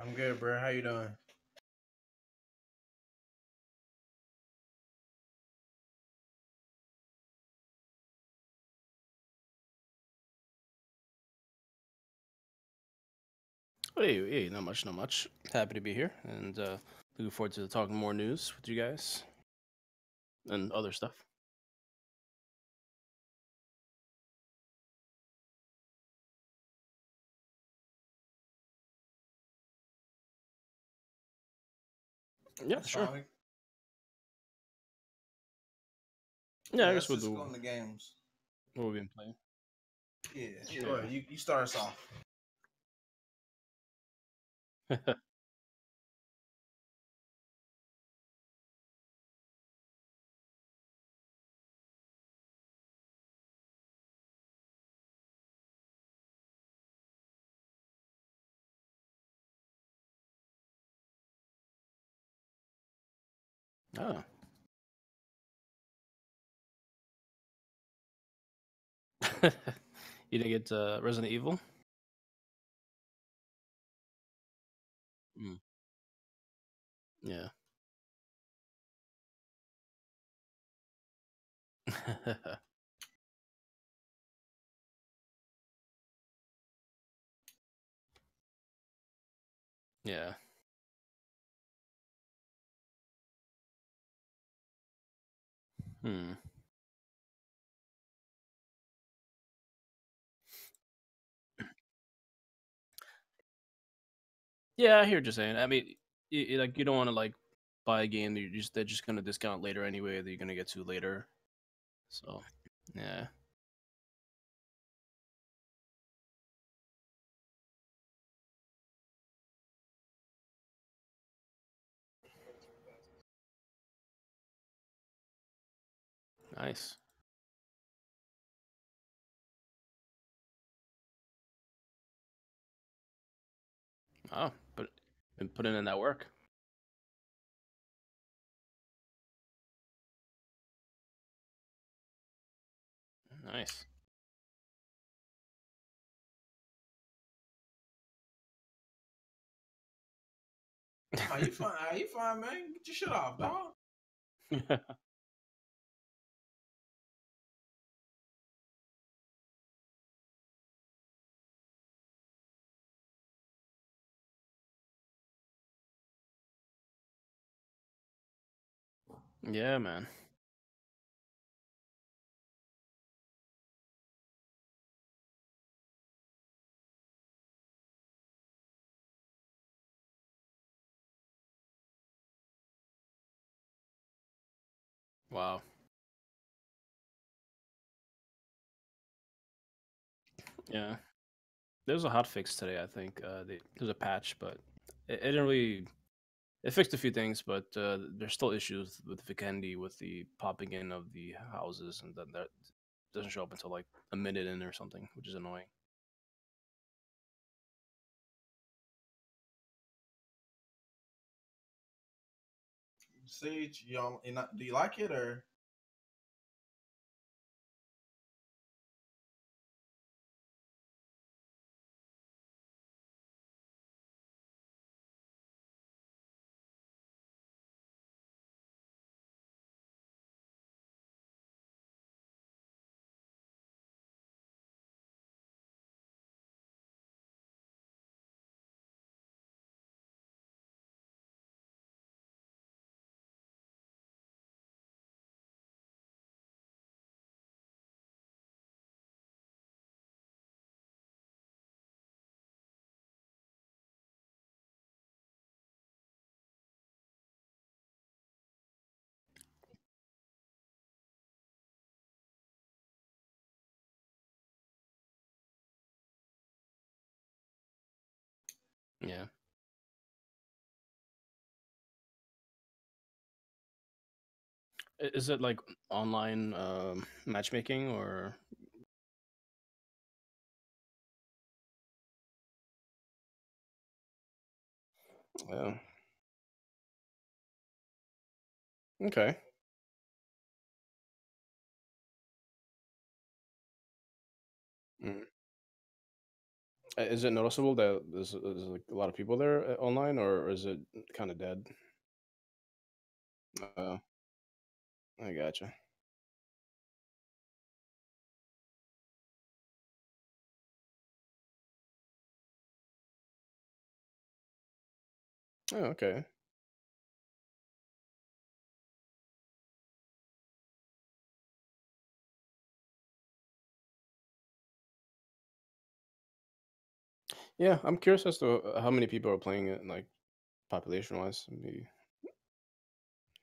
I'm good, bro. How you doing? Hey, not much, not much. Happy to be here and looking forward to talking more news with you guys and other stuff. Yeah, That's sure. fine. Yeah, Yeah, I guess let's we'll just do go in the games. what we've been playing. Yeah, go Yeah. ahead. You start us off. Oh. You didn't get Resident Evil? Mm. Yeah. Yeah. Hmm. Yeah, I hear what you're saying. I mean, like you don't want to like buy a game that they're just gonna discount later anyway that you're gonna get to later. So yeah. Nice. Oh, but been putting in that work. Nice. Nah, you fine. You fine, man. Get your shit off, dog. Yeah, man. Wow. Yeah. There was a hot fix today, I think. There's a patch, but it didn't really. It fixed a few things, but there's still issues with Vikendi with the popping in of the houses, and that doesn't show up until like a minute in or something, which is annoying. See, you not, do you like it or? Yeah. Is it like online matchmaking or? Yeah. Okay. Mm. Is it noticeable that there's like a lot of people there online, or is it kind of dead? Uh, I gotcha. Oh, okay. Yeah, I'm curious as to how many people are playing it, like population wise. It'd be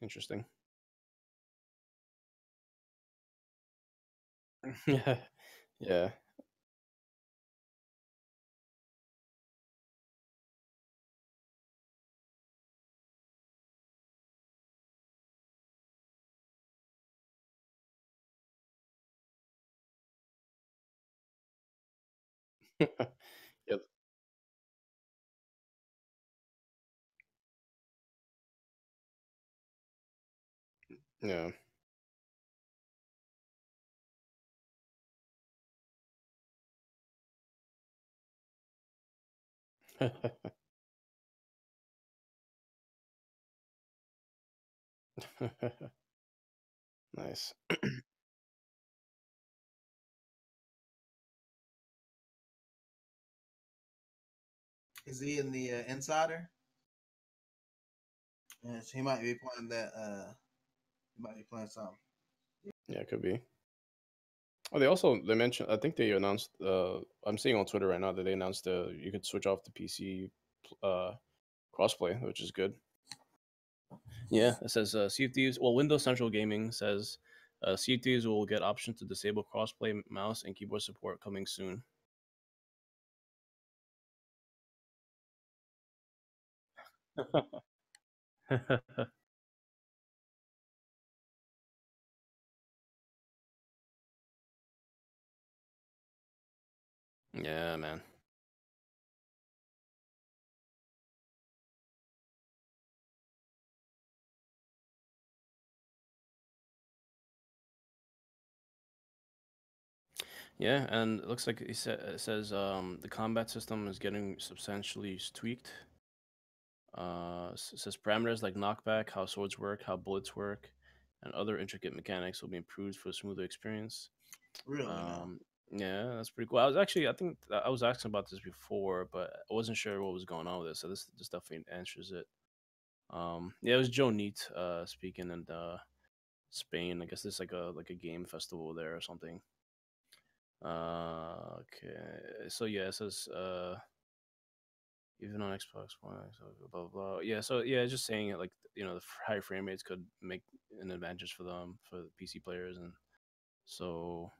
interesting. Yeah, yeah, yep, yeah. Nice. Is he in the Insider? Yes, he might be playing that. He might be playing something. Yeah, it could be. Oh, they mentioned. I think they announced. I'm seeing on Twitter right now that they announced you could switch off the PC uh crossplay, which is good. Yeah, it says Sea of Thieves. Well, Windows Central Gaming says Sea of Thieves will get option to disable crossplay mouse and keyboard support coming soon. Yeah, man. Yeah, and it looks like it says the combat system is getting substantially tweaked. It says parameters like knockback, how swords work, how bullets work, and other intricate mechanics will be improved for a smoother experience. Really now? Um, yeah, that's pretty cool. I was actually, I think I was asking about this before, but I wasn't sure what was going on with it. So this definitely answers it. Yeah, it was Joe Neat speaking in Spain. I guess there's like a game festival there or something. Okay, so yeah, it says even on Xbox One, so blah blah blah. Yeah, so yeah, just saying it like the higher frame rates could make an advantage for them for the PC players, and so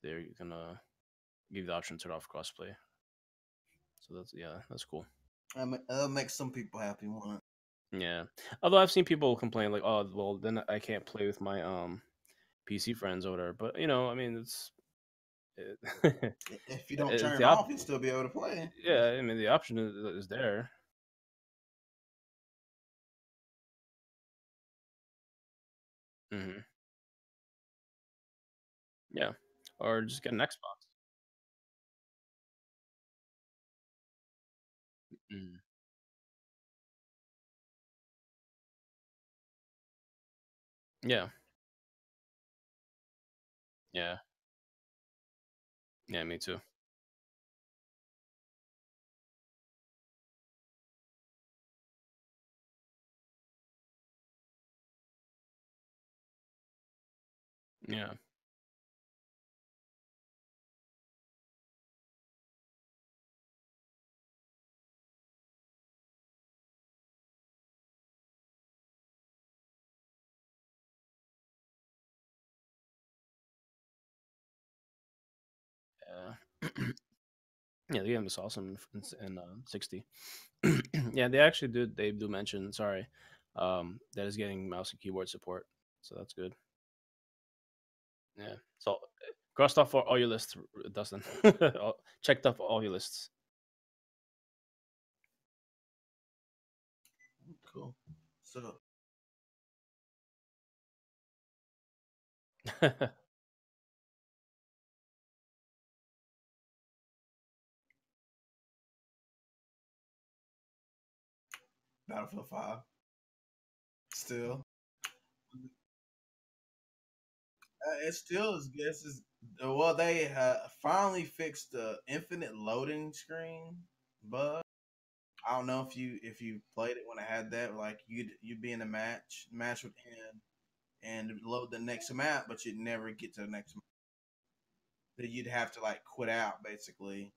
they're gonna give the option to turn off crossplay. So that's cool. That'll make some people happy. One. Yeah, although I've seen people complain like, oh, well, then I can't play with my PC friends or whatever. But I mean, it, If you don't it's turn the it off, you'll still be able to play. yeah. I mean, the option is there. Hmm. Yeah, or just get an Xbox. Mm. Yeah, yeah, yeah. Me too. Yeah, yeah. Yeah, the game is awesome in 60. Yeah, they do mention, sorry, that is getting mouse and keyboard support, so that's good. Yeah, so crossed off all your lists, Dustin. Checked off all your lists. Cool. So Battlefield 5. Still, it still is. Guess is well, they finally fixed the infinite loading screen bug. I don't know if you played it when I had that. Like you'd be in a match would end and load the next map, but you'd never get to the next map. That you'd have to like quit out basically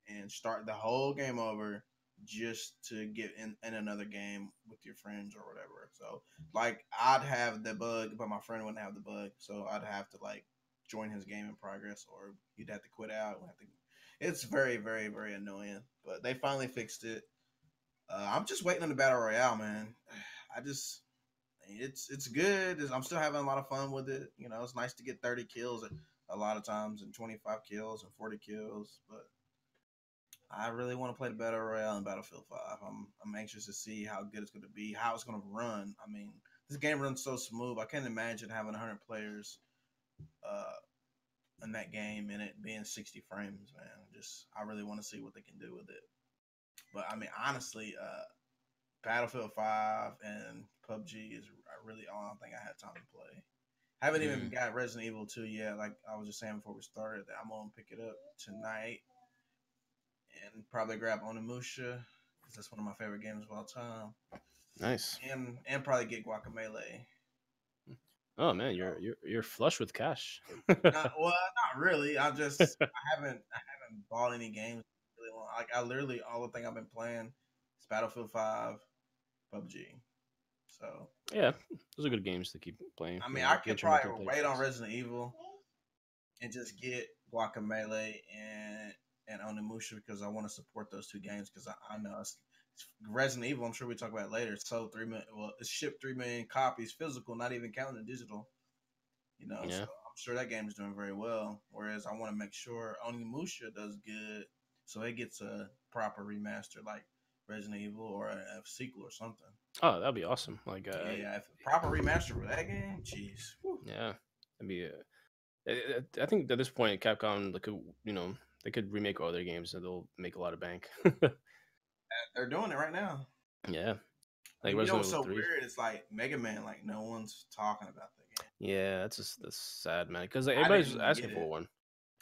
and start the whole game over just to get in another game with your friends or whatever. So like I'd have the bug, but my friend wouldn't have the bug. So I'd have to like join his game in progress or he'd have to quit out. It's very, very, very annoying. But they finally fixed it. I'm just waiting on the battle royale, man. I just it's good. I'm still having a lot of fun with it. You know, it's nice to get 30 kills a lot of times and 25 kills and 40 kills, but I really want to play the battle royale in Battlefield 5. I'm anxious to see how good it's going to be, how it's going to run. I mean, this game runs so smooth. I can't imagine having 100 players uh, in that game and it being 60 frames, man. I really want to see what they can do with it. But I mean, honestly, Battlefield 5 and PUBG is really all I think I had time to play. Haven't even got Resident Evil 2 yet. Like I was just saying before we started, that I'm gonna pick it up tonight and probably grab Onimusha because that's one of my favorite games of all time. Nice. And probably get Guacamelee. Oh man, you're flush with cash. Not really. I haven't bought any games really long. Like I literally all the thing I've been playing is Battlefield 5, PUBG. So Yeah, those are good games to keep playing. I You mean, know, I could get your probably multiplayer wait on fix. Resident Evil and just get Guacamelee and Onimusha because I want to support those two games because I know it's Resident Evil. I'm sure we talk about it later. It's sold 3 million. Well, it's shipped 3 million copies physical, not even counting the digital. You know, so Yeah. I'm sure that game is doing very well. Whereas I want to make sure Onimusha does good, so it gets a proper remaster like Resident Evil or a sequel or something. Oh, that'd be awesome. Like, Yeah, if a proper remaster for that game, jeez. Whew. yeah, that'd be. I think at this point, Capcom, like, you know, they could remake all their games and they'll make a lot of bank. They're doing it right now. Yeah, I like mean, you know Resident what's Evil so 3. weird? It's like Mega Man, like no one's talking about that game. Yeah, that's sad, man. Because like, I didn't everybody's even asking get for it. one.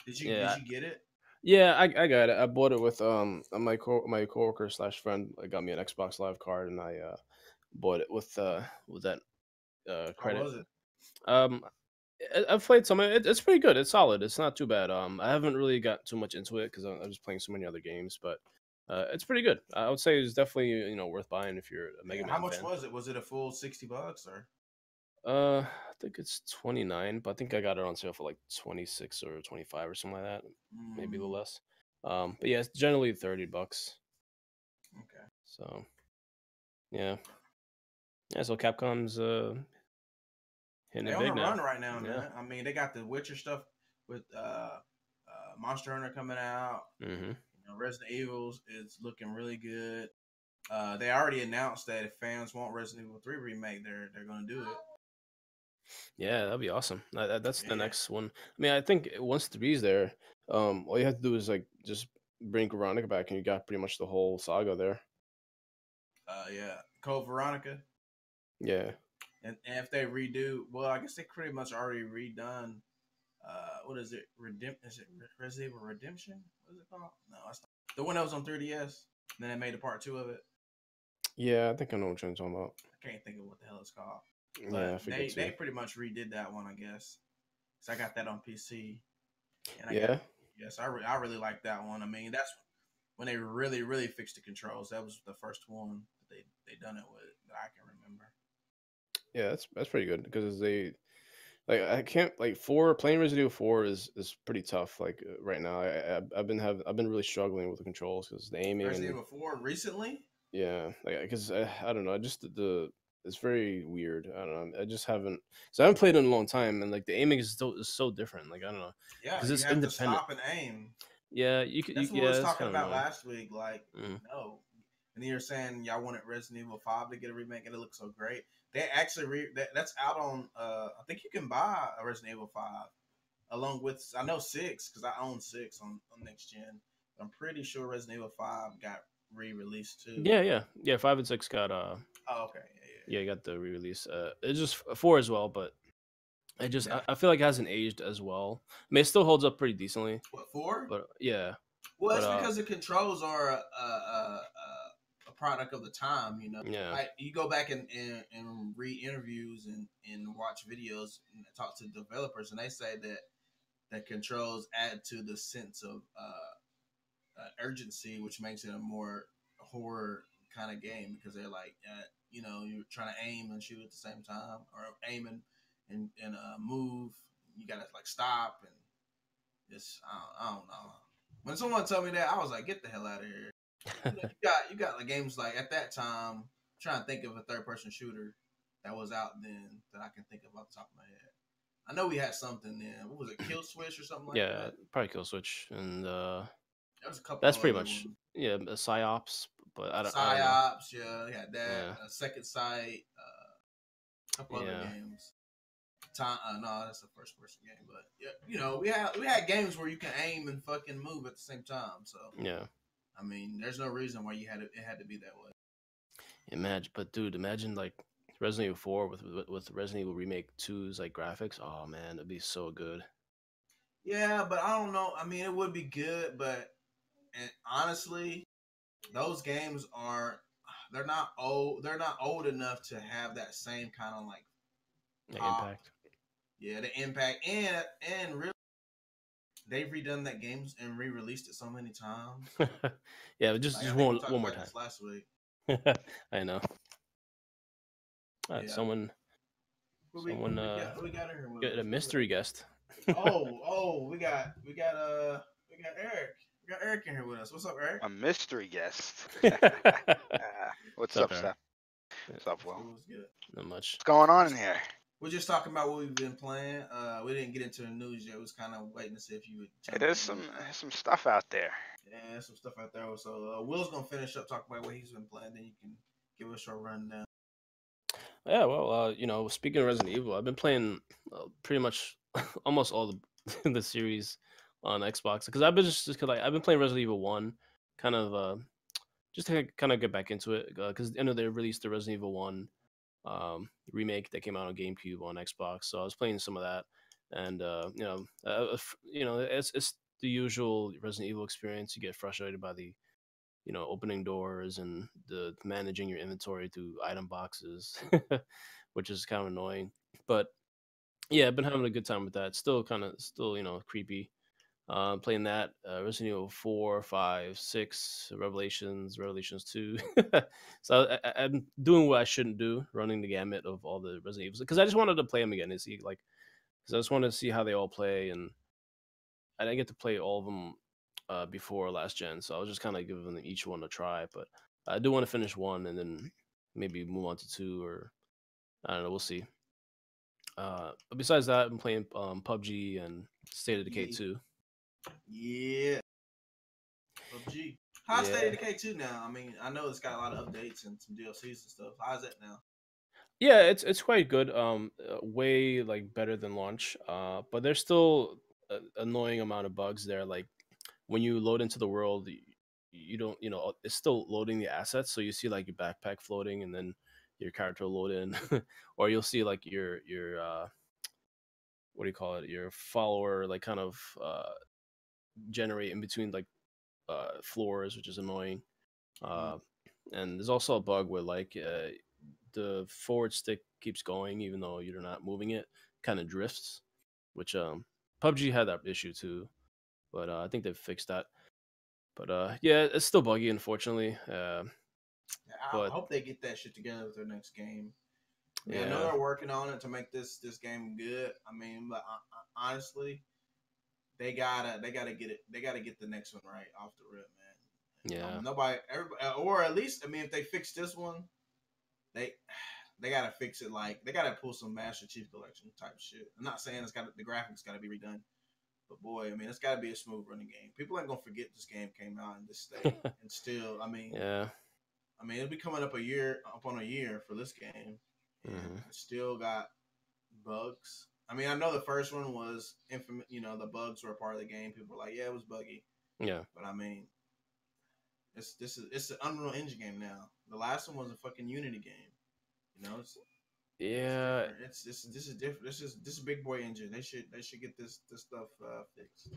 Did you Yeah, did you get it? yeah, I got it. I bought it with my coworker slash friend got me an Xbox Live card, and I bought it with that How credit. was it? Um, I've played some. It's pretty good. It's solid. It's not too bad. I haven't really got too much into it because I was playing so many other games, but it's pretty good. I would say it's definitely worth buying if you're a Mega Yeah. How Man much fan. was it? Was it a full $60 or? I think it's 29, but I think I got it on sale for like 26 or 25 or something like that, maybe a little Mm, less. But yeah, it's generally $30. okay. So yeah, yeah. So Capcom's hitting They it on a big now. run right now, Yeah. man. I mean, they got the Witcher stuff with Monster Hunter coming out. Hmm. You know, Resident Evil is looking really good. They already announced that if fans want Resident Evil 3 remake, they're going to do it. Yeah, that'd be awesome. That's the Yeah. next one. I mean, I think once three's there, all you have to do is like just bring Veronica back, and you got pretty much the whole saga there. Yeah. Code Veronica. Yeah. And if they redo, well, I guess they pretty much already redone. What is it? Is it Resident Evil Redemption? What is it called? No, that's not the one that was on 3DS. Then they made a part two of it. Yeah, I think I know what you're talking about. I can't think of what the hell it's called. Yeah, But I forget they too. pretty much redid that one, I guess. So I got that on PC, and I got Yeah. yes, I really like that one. I mean, that's when they really fixed the controls. That was the first one that they done it with that I can remember. Yeah, that's pretty good because they like I can't like four playing Resident Evil 4 is pretty tough. Like right now, I've been really struggling with the controls because the aiming Resident and Evil 4 recently. yeah, like because I don't know, just the it's very weird. I don't know. I just haven't so I haven't played it in a long time, and like the aiming is so different. Like I don't know Yeah, because you it's have to independent. stop and aim. Yeah, you could. That's what we Yeah, was it's talking kind of about annoying. last week. Like, Mm. no, and then you're saying y'all wanted Resident Evil 5 to get a remake, and it looks so great. They actually that's out on. I think you can buy a Resident Evil 5 along with I know 6 because I own 6 on next gen. But I'm pretty sure Resident Evil 5 got re-released too. Yeah. 5 and 6 got Oh, okay, yeah, yeah, got the re-release. It's just four as well, but it just yeah. Yeah. I feel like it hasn't aged as well. I mean, it still holds up pretty decently, What, 4? but yeah, Well, but that's because the controls are a product of the time. yeah, Like you go back and read interviews and watch videos and talk to developers, and they say that controls add to the sense of urgency, which makes it a more horror kind of game because they're like, you're trying to aim and shoot at the same time, or aim and move. You gotta like stop and just I don't know. When someone told me that, I was like, get the hell out of here. You got like games like at that time. I'm trying to think of a third person shooter that was out then that I can think of off the top of my head. I know we had something then. What was it, Kill Switch or something like yeah, that? probably Kill Switch, and There was a couple that's of pretty other much ones. yeah, psyops, but I don't know. Psyops, yeah, we had that. Yeah, Second Sight, a couple other yeah, games. Time, no, that's a first person game, but yeah, we had games where you can aim and fucking move at the same time. So yeah. I mean, there's no reason why it had to be that way. Imagine, but dude, imagine like Resident Evil 4 with Resident Evil Remake 2's like graphics. Oh man, it'd be so good. Yeah, but I don't know. I mean, it would be good, but and honestly, those games are they're not old. They're not old enough to have that same kind of like Like pop. impact. Yeah, the impact and really they've redone that games and re-released it so many times. Yeah, but just Like I just think we one talked more about time. this last week. I know. Yeah, Someone who someone we got in here with get a us? mystery guest. We got Eric. We got Eric in here with us. What's up, Eric? A mystery guest. What's What's up, up, Eric? Seth? What's up, Will? What's good? Not much. What's going We're on in just, here? we're just talking about what we've been playing. We didn't get into the news yet. We was kind of waiting to see if you would Hey, jump there's in. some stuff out there. Yeah, there's some stuff out there. So Will's gonna finish up talking about what he's been playing. Then you can give us a rundown. Yeah, well, speaking of Resident Evil, I've been playing pretty much almost all the series on Xbox because I've been just cause, like I've been playing Resident Evil 1, kind of just to kind of get back into it because I know they released the Resident Evil 1 remake that came out on GameCube on Xbox, so I was playing some of that, and it's the usual Resident Evil experience. You get frustrated by the opening doors and the managing your inventory through item boxes, which is kind of annoying. But yeah, I've been having a good time with that. Still creepy. Playing that Resident Evil 4, 5, 6, Revelations 2. So I'm doing what I shouldn't do, running the gamut of all the Resident Evils because I just wanted to play them again and see like because I just wanted to see how they all play, and I didn't get to play all of them before last gen, so I was just kind of giving them each one a try. But I do want to finish one and then maybe move on to two, or I don't know. We'll see. But besides that, I'm playing PUBG and State of Decay Yeah, 2. yeah. PUBG. How's State Yeah, of Decay 2 now? I mean, I know it's got a lot of updates and some DLCs and stuff. How's that now? yeah, it's quite good. Way like better than launch. But there's still an annoying amount of bugs there. Like when you load into the world, you don't, it's still loading the assets. So you see like your backpack floating, and then your character will load in, or you'll see like your what do you call it? Your follower like kind of generate in between like floors, which is annoying. Mm. Uh, and there's also a bug where like the forward stick keeps going even though you're not moving it, kind of drifts, which PUBG had that issue too, but I think they've fixed that. But yeah, it's still buggy, unfortunately. I But hope they get that shit together with their next game. I mean, I know yeah, they're working on it to make this game good. I mean, but honestly, they gotta get it. They gotta get the next one right off the rip, man. yeah, Everybody, or at least, I mean, if they fix this one, they they gotta fix it. Like they gotta pull some Master Chief Collection type shit. I'm not saying the graphics gotta be redone, but boy, I mean, it's gotta be a smooth running game. People ain't gonna forget this game came out in this state, and still, yeah. I mean, it'll be coming up on a year for this game, and Hmm. it still got bugs. I mean, I know the first one was infamous. The bugs were a part of the game. People were like, "Yeah, it was buggy," Yeah, but I mean, It's an Unreal Engine game now. The last one was a fucking Unity game. You know, it's Yeah, different. This is different. This is big boy engine. They should get this stuff fixed.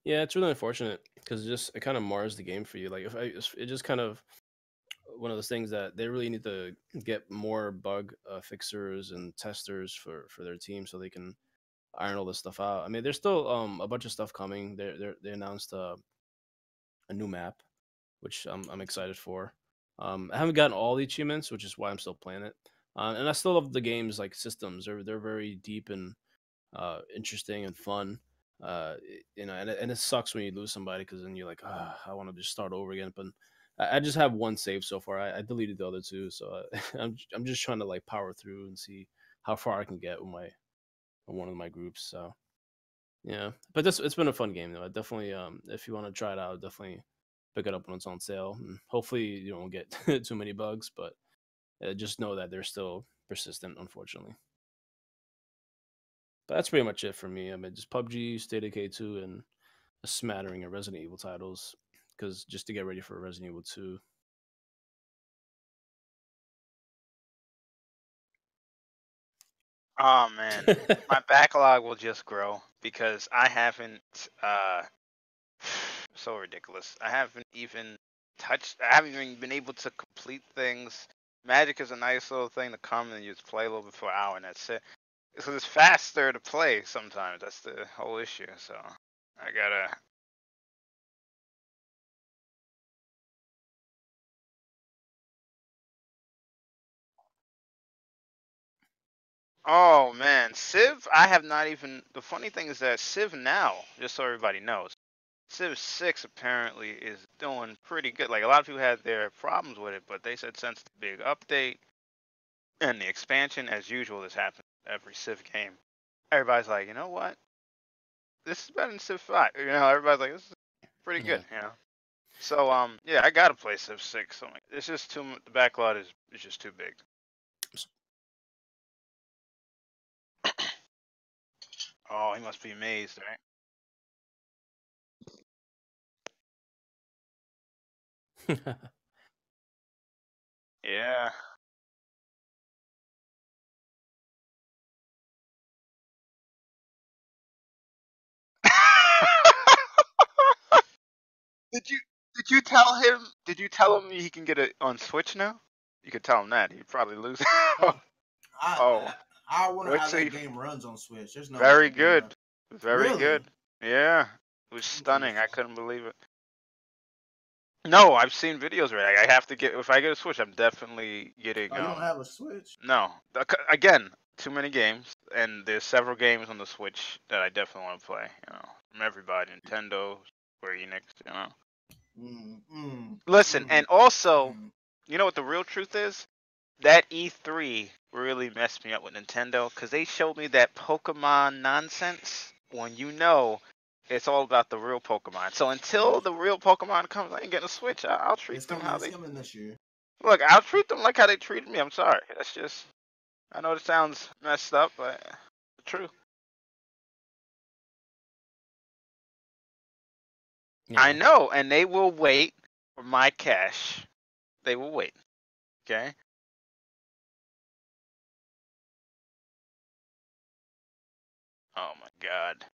yeah, it's really unfortunate because it kind of mars the game for you. Like it just kind of one of those things that they really need to get more bug fixers and testers for their team so they can iron all this stuff out. I mean, there's still a bunch of stuff coming. They announced a new map, which I'm excited for. I haven't gotten all the achievements, which is why I'm still playing it. And I still love the game's like systems. They're very deep and interesting and fun. And it sucks when you lose somebody because then you're like, I want to just start over again. But I just have one save so far. I deleted the other two, so I'm just trying to like power through and see how far I can get with my one of my groups. So yeah, but this it's been a fun game though. I definitely if you want to try it out, definitely pick it up when it's on sale. And hopefully you don't get too many bugs, but just know that they're still persistent, unfortunately. But that's pretty much it for me. I mean, just PUBG, State of K2, and a smattering of Resident Evil titles, because just to get ready for Resident Evil 2. Oh man, my backlog will just grow because I haven't. So ridiculous. I haven't even touched. I haven't even been able to complete things. Magic is a nice little thing to come and you just play a little bit for an hour and that's it. Because it's faster to play sometimes. That's the whole issue. So I gotta. Oh man, Civ. I have not even. The funny thing is that Civ now, just so everybody knows, Civ 6 apparently is doing pretty good. Like a lot of people had their problems with it, but they said since the big update and the expansion, as usual, this happens every Civ game. Everybody's like, you know what? This is better than Civ 5. You know, everybody's like, this is pretty Yeah. good. You know. So yeah, I gotta play Civ 6. So it's just too. The backlog is just too big. Oh, he must be amazed, right? Yeah. Did you did you tell him? Did you tell him he can get it on Switch now? You could tell him that he'd probably lose. Oh, I Oh, I wonder wait how till that you. game runs on Switch. There's no way Very that game runs. good, very Really? good. Yeah, it was I'm gonna stunning. I check. couldn't believe it. No, I've seen videos already. I have to get if I get a Switch, I'm definitely getting Oh, you don't have a Switch? no. Again, too many games, and there's several games on the Switch that I definitely want to play. You know, from everybody, Nintendo, Square Enix. You know. Mm, mm, Listen, mm, and also, mm. you know what the real truth is? That E3 really messed me up with Nintendo because they showed me that Pokemon nonsense when you know it's all about the real Pokemon. So Yeah, until the real Pokemon comes, I ain't getting a Switch. I'll treat it's them coming. how It's they coming this year. look. I'll treat them like how they treated me. I'm sorry. That's just. I know it sounds messed up, but the truth. I Yeah. know, and they will wait for my cash. They will wait. Okay. Oh my god.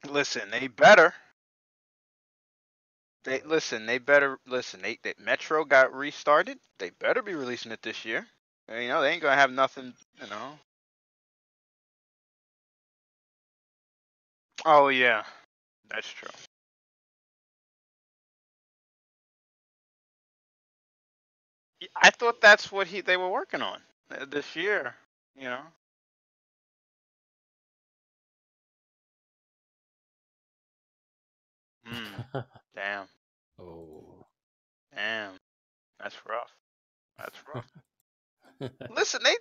Listen, they better. They listen. They better listen. They Metro got restarted. They better be releasing it this year. You know they ain't gonna have nothing. You know. Oh yeah, that's true. I thought that's what they were working on this year. You know. Hmm. Damn. Oh. Damn. That's rough. That's rough. Listen, they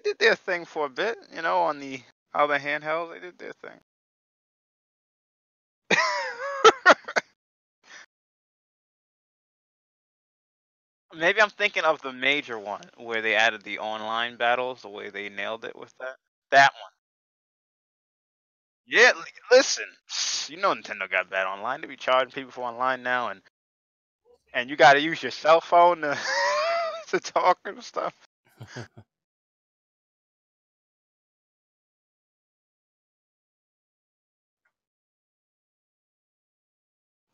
did their thing for a bit. You know, on the other handhelds, they did their thing. Maybe I'm thinking of the major one where they added the online battles. The way they nailed it with that. That one. Yeah, listen, you know Nintendo got bad online. They be charging people for online now, and you got to use your cell phone to to talk and stuff.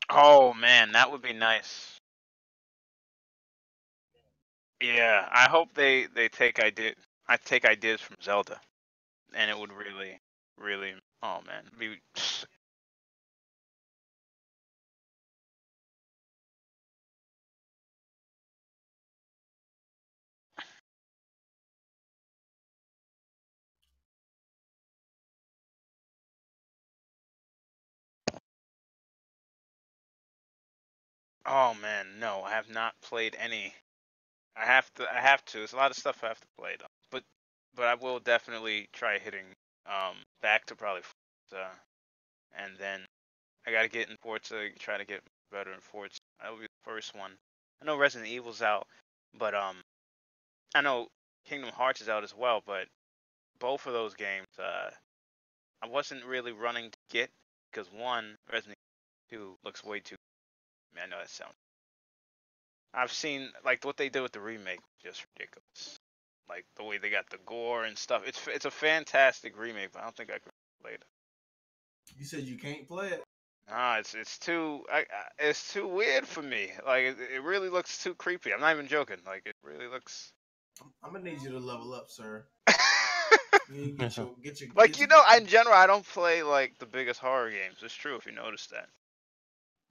Oh man, that would be nice. Yeah, I hope they take ideas from Zelda, and it would really. Oh man, be. Oh man, no, I have not played any. I have to. I have to. There's a lot of stuff I have to play though. But I will definitely try hitting back to probably Forza, and then I gotta get in Forza. Try to get better in Forza. That will be the first one. I know Resident Evil's out, but I know Kingdom Hearts is out as well. But both of those games, I wasn't really running to get because one, Resident Evil 2 looks way too. Man, I know that sounds. I've seen like what they did with the remake, just ridiculous. Like the way they got the gore and stuff. It's a fantastic remake, but I don't think I could play it. You said you can't play it. Nah, it's too it's too weird for me. Like it really looks too creepy. I'm not even joking. Like it really looks. I'm gonna need you to level up, sir. You need to Like in general, I don't play like the biggest horror games. It's true if you notice that.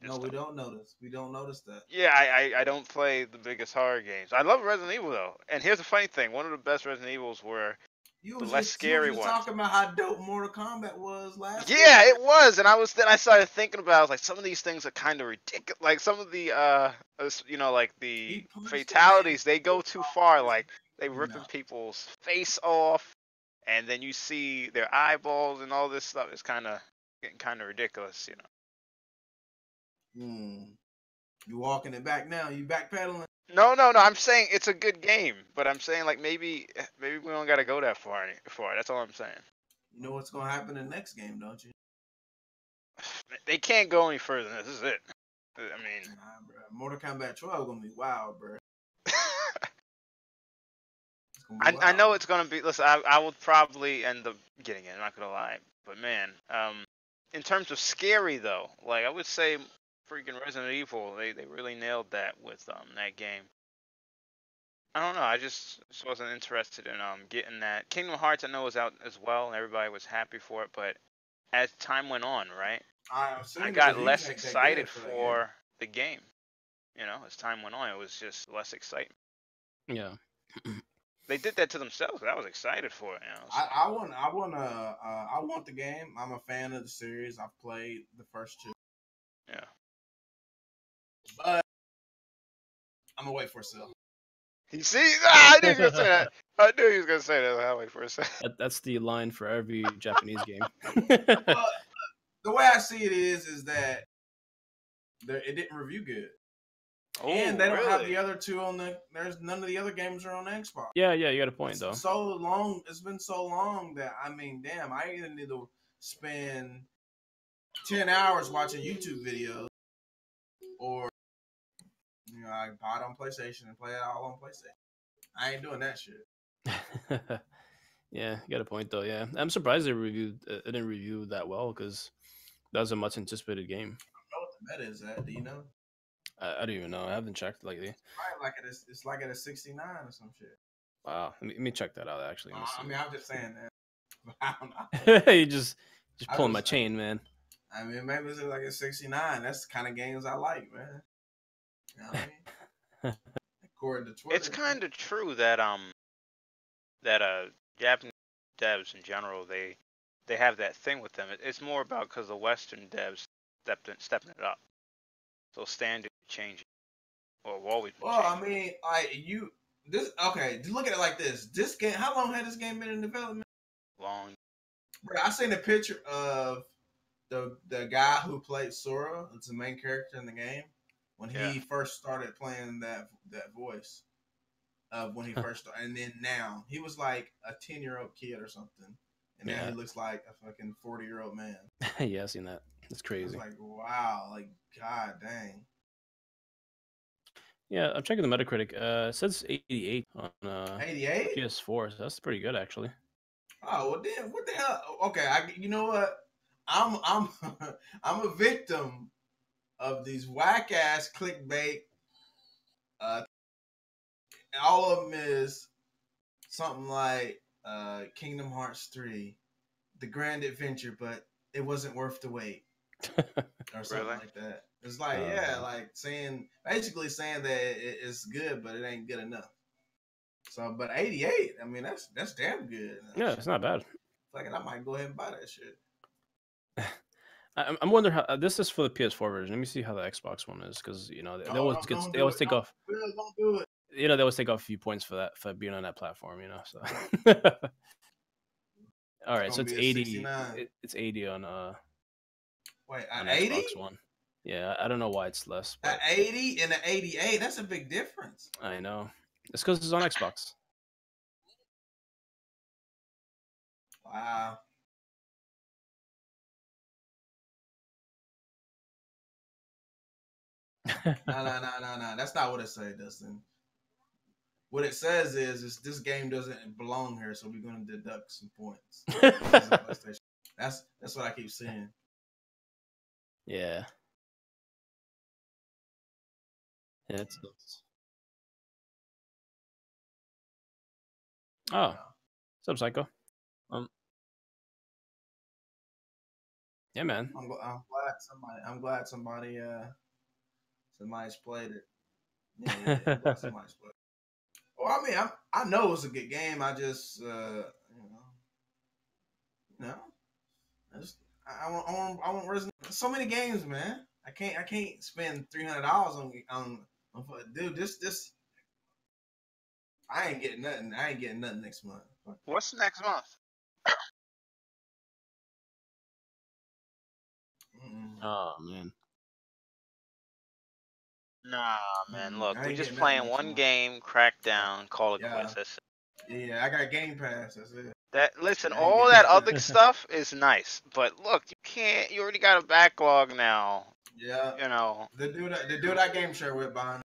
No, we don't notice. We don't notice that. Yeah, I don't play the biggest horror games. I love Resident Evil though. And here's the funny thing: one of the best Resident Evils were the less scary ones. Talking about how dope Mortal Kombat was last. Yeah, it was, and I started thinking about. I was like, some of these things are kind of ridiculous. Like some of the like the fatalities, they go too far. Like they ripping people's face off, and then you see their eyeballs and all this stuff. It's getting kind of ridiculous, You walking it back now? You backpedaling? No. I'm saying it's a good game, but I'm saying like maybe we don't gotta go that far. That's all I'm saying. You know what's gonna happen in the next game, don't you? They can't go any further than this. This is it. I mean, nah, bro. Mortal Kombat 12 gonna be wild, bro. I know it's gonna be. Listen, I will probably end up getting it. I'm not gonna lie, but man, in terms of scary though, like I would say, freaking Resident Evil, they really nailed that with that game. I don't know. I just wasn't interested in getting that. Kingdom Hearts I know was out as well, and everybody was happy for it. But as time went on, right, I got less excited for the game. As time went on, it was just less excitement. Yeah. They did that to themselves. I was excited for it. So. I want the game. I'm a fan of the series. I've played the first two. Yeah. But I'm gonna wait for a sale. You see, I knew he was gonna say that. I knew he was gonna say that. I'll wait for a second. That's the line for every Japanese game. The way I see it is that it didn't review good. Oh, and they don't have the other two on there's none of the other games are on the Xbox. Yeah, you got a point though. It's been so long that I either need to spend 10 hours watching YouTube videos or I buy it on PlayStation and play it all on PlayStation. I ain't doing that shit. Yeah, you got a point though. Yeah, I'm surprised it didn't review that well because that was a much anticipated game. I don't know what the meta is at. Do you know? I don't even know. I haven't checked lately. It's like at a 69 or some shit. Wow, let me check that out. Actually, I'm just saying that. I don't know. You just pulling my chain, man. I mean, maybe it's like a 69. That's the kind of games I like, man. You know what I mean? According to Twitter, it's kind of true that Japanese devs in general they have that thing with them. It's more about because the Western devs stepping it up. So standard changing, or always. Well, changing. I mean, look at it like this. This game, how long had this game been in development? Long. Bro, I seen a picture of the guy who played Sora. It's the main character in the game. when Yeah. he first started playing that voice of when he first started, and then now he was like a 10-year-old kid or something, and now he Yeah. looks like a fucking 40-year-old man. Yeah, I've seen that. It's I crazy. was like, wow, like god dang. Yeah, I'm checking the Metacritic. It says 88 on 88? PS4, so that's pretty good actually. Oh well, then what the hell? Okay, you know what? I'm I'm a victim of these whack ass clickbait. Uh, all of them is something like Kingdom Hearts 3, the grand adventure, but it wasn't worth the wait, or something Really? like that. It's like, yeah, like basically saying that it's good, but it ain't good enough. So, but 88, I mean, that's damn good. Yeah, it's not bad. Fuck it, I might go ahead and buy that shit. I'm wondering how this is for the PS4 version. Let me see how the Xbox one is, because they Oh, always don't they do always it. take off. Don't do it. They always take off a few points for that for being on that platform. So. All It's right, so gonna it's be a 80. 69. It's 80 Wait, on a 80? Xbox One. Yeah, I don't know why it's less, A but 80 and an 88? That's a big difference. I know it's because it's on Xbox. Wow. No. That's not what it says, Dustin. What it says is this game doesn't belong here, so we're gonna deduct some points. This is a PlayStation. That's what I keep saying. Yeah, it's. Oh, No. what's up, Psycho? Um, yeah, man. I'm glad somebody's played it. Yeah. I'm glad somebody's played it. Well, I mean, I know it's a good game. I just you know, I just I want Resident. So many games, man. I can't spend $300 on dude. This I ain't getting nothing. I ain't getting nothing next month. What's next month? Oh man. Nah, man. Look, I we ain't just getting nothing playing next one month. game, Crackdown, call it Yeah, quits. That's it. yeah. I got Game Pass. That's it. That listen, I ain't all getting that nothing. other stuff is nice, but look, you can't. You already got a backlog now. Yeah, You know. the dude I game share with behind.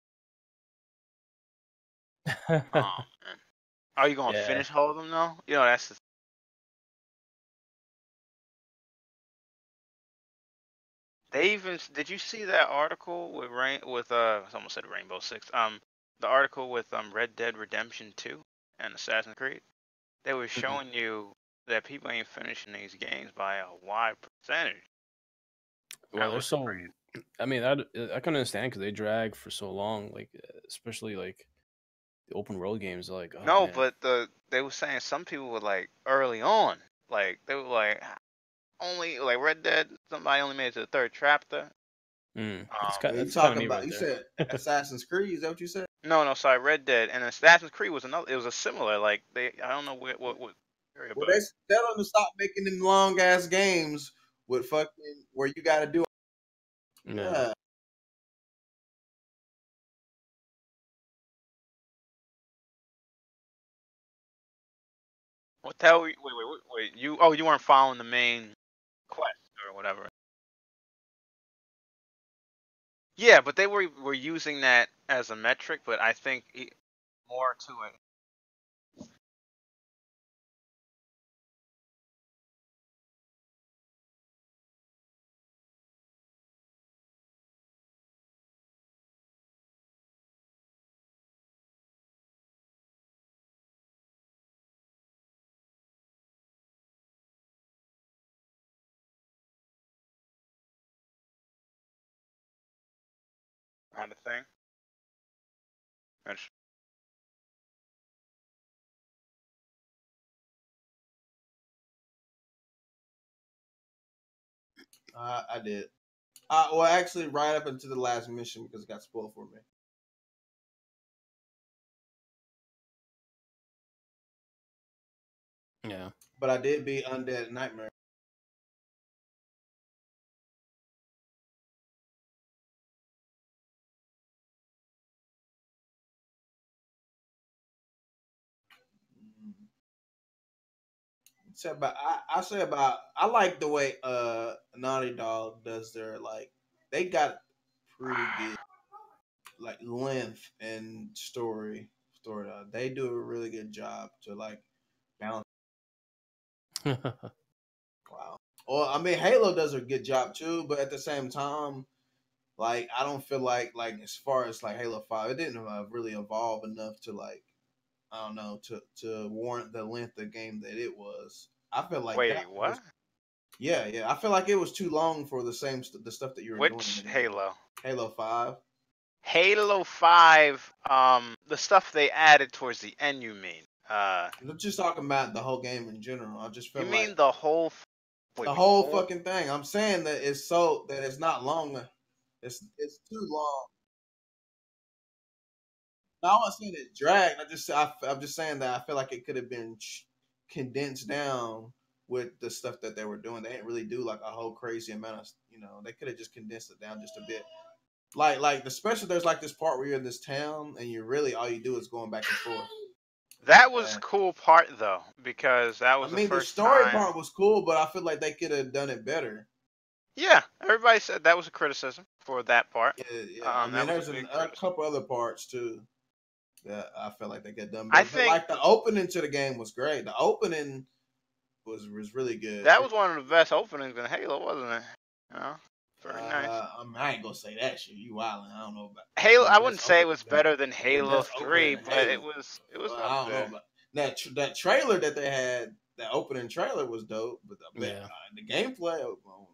Oh man. Are you gonna Yeah. finish all of them though? That's the They even did you see that article with I almost said Rainbow Six. The article with Red Dead Redemption 2 and Assassin's Creed. They were showing you that people ain't finishing these games by a wide percentage. Well, That they're was so. crazy. I mean, I can understand because they drag for so long. Like, especially like the open world games. Like, oh No, man. but they were saying some people were like early on, like they were like only like Red Dead. Somebody only made it to the third chapter. You That's kind of talking me about? right You there. said Assassin's Creed? Is that what you said? No, sorry, Red Dead and Assassin's Creed was another. It was a similar like I don't know what area, Well, but tell them to stop making them long ass games with fucking where you got to do. Yeah. Yeah. what the hell? Wait. You weren't following the main quest or whatever. Yeah, but they were using that as a metric, but I think more to it. Kind of thing. That's- I did. Well, actually, right up into the last mission because it got spoiled for me. Yeah. But I did beat Undead Nightmare. I say about I like the way Naughty Dog does their like they got pretty good like length and story. They do a really good job to like balance. Wow. Well, I mean, Halo does a good job too, but at the same time, like I don't feel like as far as like Halo 5, it didn't really evolve enough to like I don't know to warrant the length of game that it was. I feel like that Wait, was what? yeah. I feel like it was too long for the stuff that you were doing in the Which game. Halo? Halo 5. Halo 5, the stuff they added towards the end, you mean? I'm just talking about the whole game in general. I just You feel like mean the whole, wait, the the whole whole, fucking thing. I'm saying that it's so that it's not long. It's too long. No, I'm not saying it dragged. I'm just saying that I feel like it could have been condensed down with the stuff that they were doing. They didn't really do like a whole crazy amount of They could have just condensed it down just a bit. Like especially there's like this part where you're in this town and you really all you do is going back and forth. that was Uh, cool part though, because that I was the mean the first story time. part was cool, but I feel like they could have done it better. Yeah, everybody said that was a criticism for that part. Yeah. I mean That was a there's big a criticism. couple other parts too that I felt like they could have done I better. But think like the opening to the game was great. The opening was really good. that was one of the best openings in Halo, wasn't it? You know, very nice. I ain't gonna say that shit. You wildin'. I don't know about Halo, the I best wouldn't say it opening was than better than the Halo best opening 3, in but Halo. it was Well, up I don't know there. about that trailer that they had. That opening trailer was dope, but I bet Yeah. the gameplay. I don't know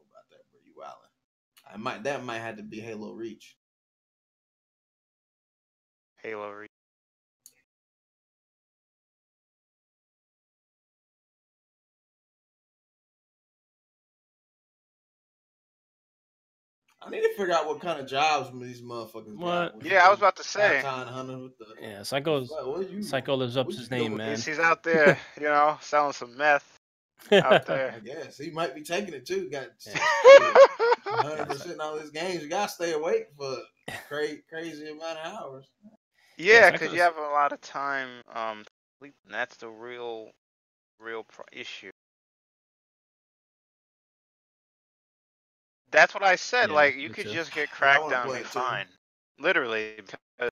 about that, bro. You wildin'. I might that might have to be Halo Reach. Halo Reach. I need to figure out what kind of jobs these motherfuckers got. What? What you Yeah, I was doing? about to say. Halftime hunting with the Yeah, Psycho lives up what to you his doing name, with man. He's out there, selling some meth out there. I guess he might be taking it too. Got Yeah. shit, Yeah, 100% all these games. You gotta stay awake for crazy amount of hours. yeah, Yeah, because you Psycho's have a lot of time sleeping. That's the real issue. That's what I said. yeah, Like, you me could too. just get Yeah, I cracked want to down and play be it too. fine. Literally. Because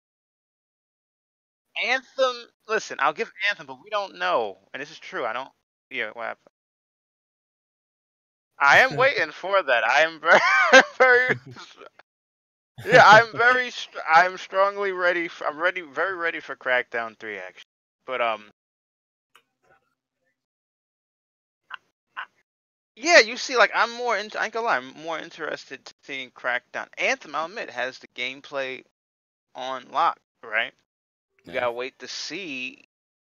Anthem, listen, I'll give Anthem, but we don't know. And this is true. I don't. Yeah, what happened? I am waiting for that. I am very, very. Yeah, I'm strongly ready. I'm ready, very ready for Crackdown 3, actually. But yeah, you see, like I'm more into. I ain't gonna lie, I'm more interested to seeing Crackdown. Anthem, I'll admit, has the gameplay on lock, right? We Yeah. gotta wait to see.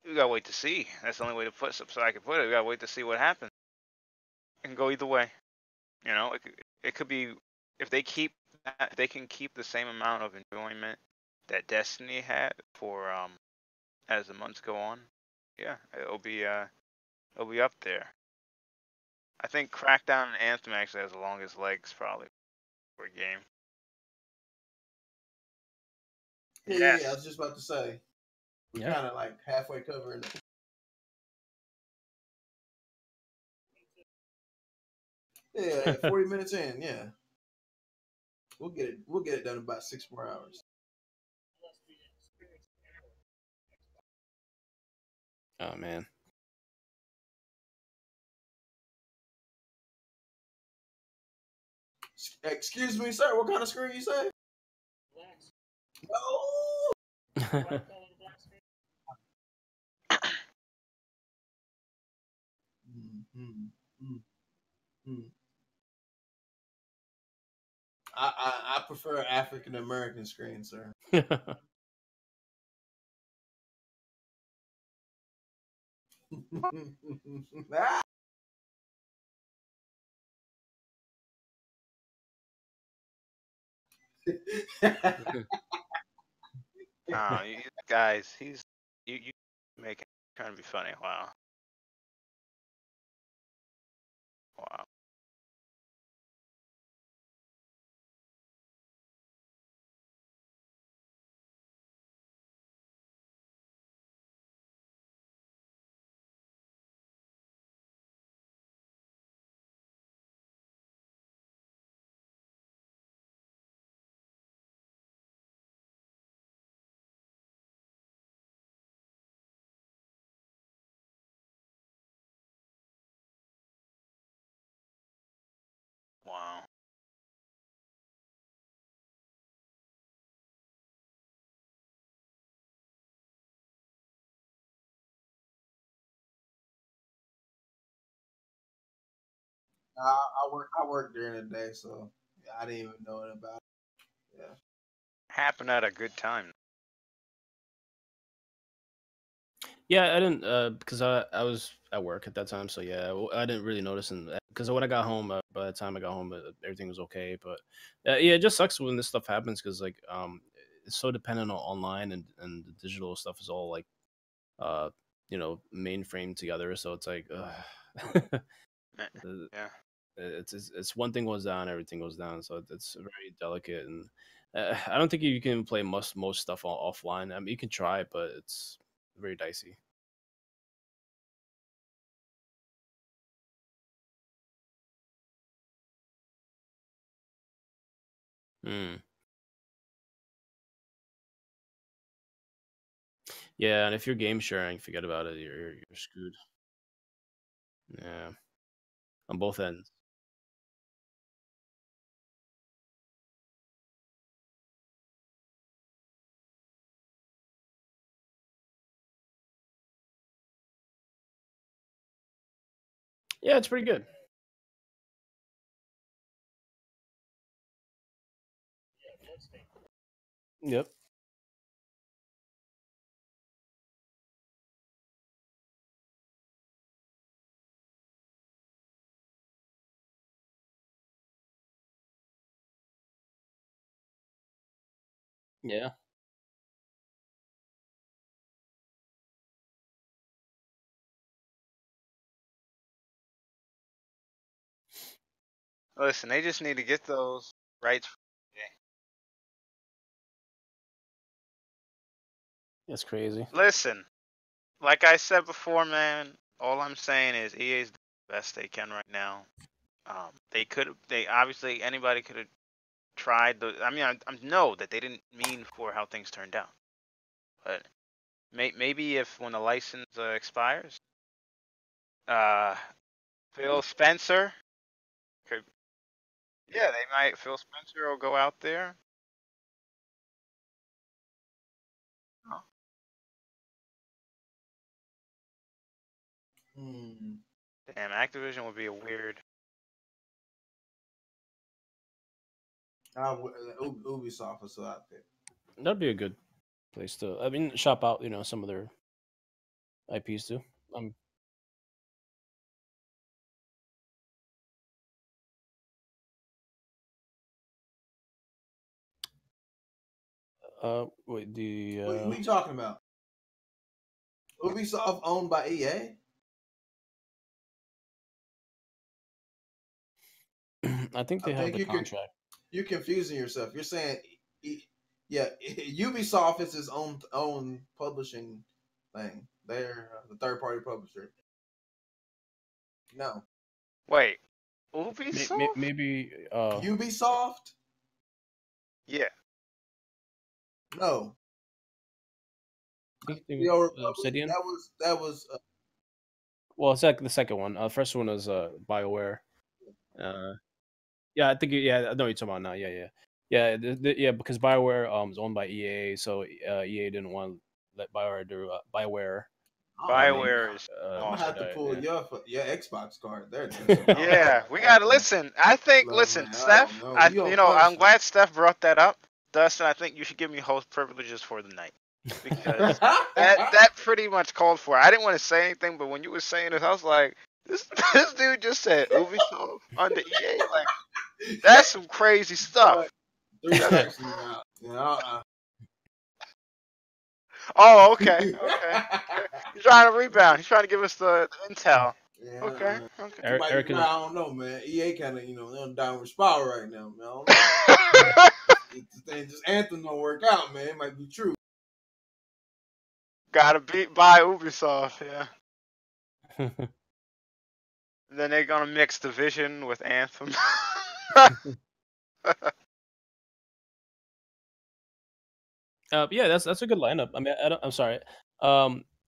We gotta wait to see. That's the only way to put so I can put it. We gotta wait to see what happens. It can go either way. It could be if they keep if they can keep the same amount of enjoyment that Destiny had for as the months go on. Yeah, it'll be up there. I think Crackdown and Anthem actually has the longest legs probably for a game. Yeah. I Yes. was just about to say we Yeah. kind of like halfway covering it. Yeah, 40 minutes in. Yeah, we'll get it. We'll get it done in about 6 more hours. Oh man. Excuse me, sir. What kind of screen you say? No. Mm-hmm. I prefer African American screen, sir. You guys, you making trying to be funny. Wow. Wow. I work during the day, so yeah, I didn't even know it about it. Yeah. Happen at a good time. Yeah, I didn't because I was at work at that time, so yeah, I didn't really notice. And because when I got home, by the time I got home, everything was okay. But yeah, it just sucks when this stuff happens because it's so dependent on online and the digital stuff is all like uh mainframe together. So it's like Eh, uh, Yeah. it's one thing goes down, everything goes down. So it's very delicate, and I don't think you can play most stuff offline. I mean, you can try, but it's very dicey. Mm. Yeah, and if you're game sharing, forget about it. You're screwed. Yeah, on both ends. Yeah, it's pretty good. Yep. Yeah. Listen, they just need to get those rights. That's crazy. Listen, like I said before, man. All I'm saying is EA's the best they can right now. They could. They obviously anybody could have tried. I mean, I know that they didn't mean for how things turned out, but maybe if when the license expires, uh, Phil Spencer could. Yeah, they might. Phil Spencer will go out there. Oh, Hmm. damn, Activision would be a weird. Ubisoft is still out there. That'd be a good place to. I mean, shop out. Some of their IPs too. Um. Wait. The What are you talking about? Ubisoft owned by EA? I think I they have think the contract. you're confusing yourself. You're saying, yeah, Ubisoft is its own publishing thing. They're the third party publisher. No, Wait, Ubisoft? Maybe. Ubisoft. Yeah. No, I think the they, Old Republic. Obsidian. That was. Well, it's like the second one. First one was Bioware. Uh, yeah, I think yeah, I know what you're talking about now. Yeah, yeah, yeah, yeah. Because Bioware is owned by EA, so EA didn't want to let Bioware do Bioware I don't know. BioWare is I'm gonna have to awesome. pull Yeah. your Xbox card there, because I don't know Yeah, about we that, gotta man. listen. I think Look, listen, man, I don't Steph. know. You don't I'm personally. glad Steph brought that up, Dustin. I think you should give me host privileges for the night because that pretty much called for it. I didn't want to say anything, but when you were saying this, I was like, this this dude just said Ubisoft under EA. Like that's some crazy But stuff. That's 360 now. You know, oh okay, okay. He's trying to rebound. He's trying to give us the intel. yeah, Okay, okay. you might be Eric right. is I don't know, man. EA kind of, they're on downward spiral right now, man. I don't know. If the thing just Anthem don't work out, man, it might be true. Gotta beat by Ubisoft, yeah. Then they're gonna mix Division with Anthem. yeah, that's a good lineup. I mean, I'm sorry.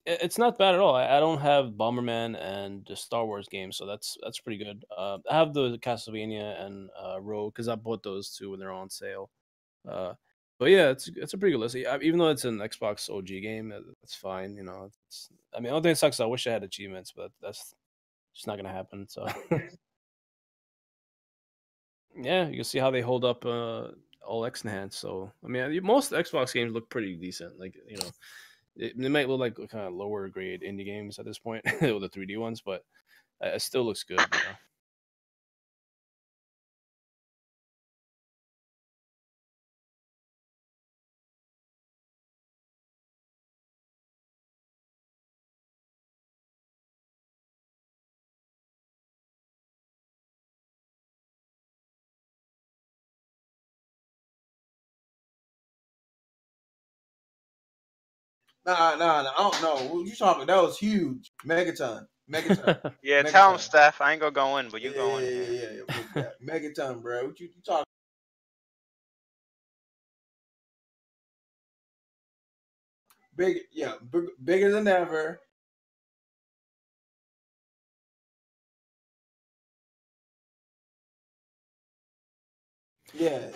It's not bad at all. I don't have Bomberman and the Star Wars games, so that's pretty good. I have the Castlevania and Rogue because I bought those two when they're on sale. Uh, but yeah, it's a pretty good list. Even though it's an Xbox OG game, it's fine. I mean, the only thing that sucks, I wish I had achievements, but that's just not gonna happen. So Yeah, you can see how they hold up all X enhanced. So I mean, most Xbox games look pretty decent. Like they might look like kind of lower grade indie games at this point with the 3D ones, but it still looks good. You know. Nah. I don't know. What you talking? That was huge. Megaton, Yeah, tell him, Megaton. Steph. I ain't gonna go in, but Yeah, you go in here. yeah. Megaton, bro. What you talking? Big, yeah, bigger than ever. Yeah.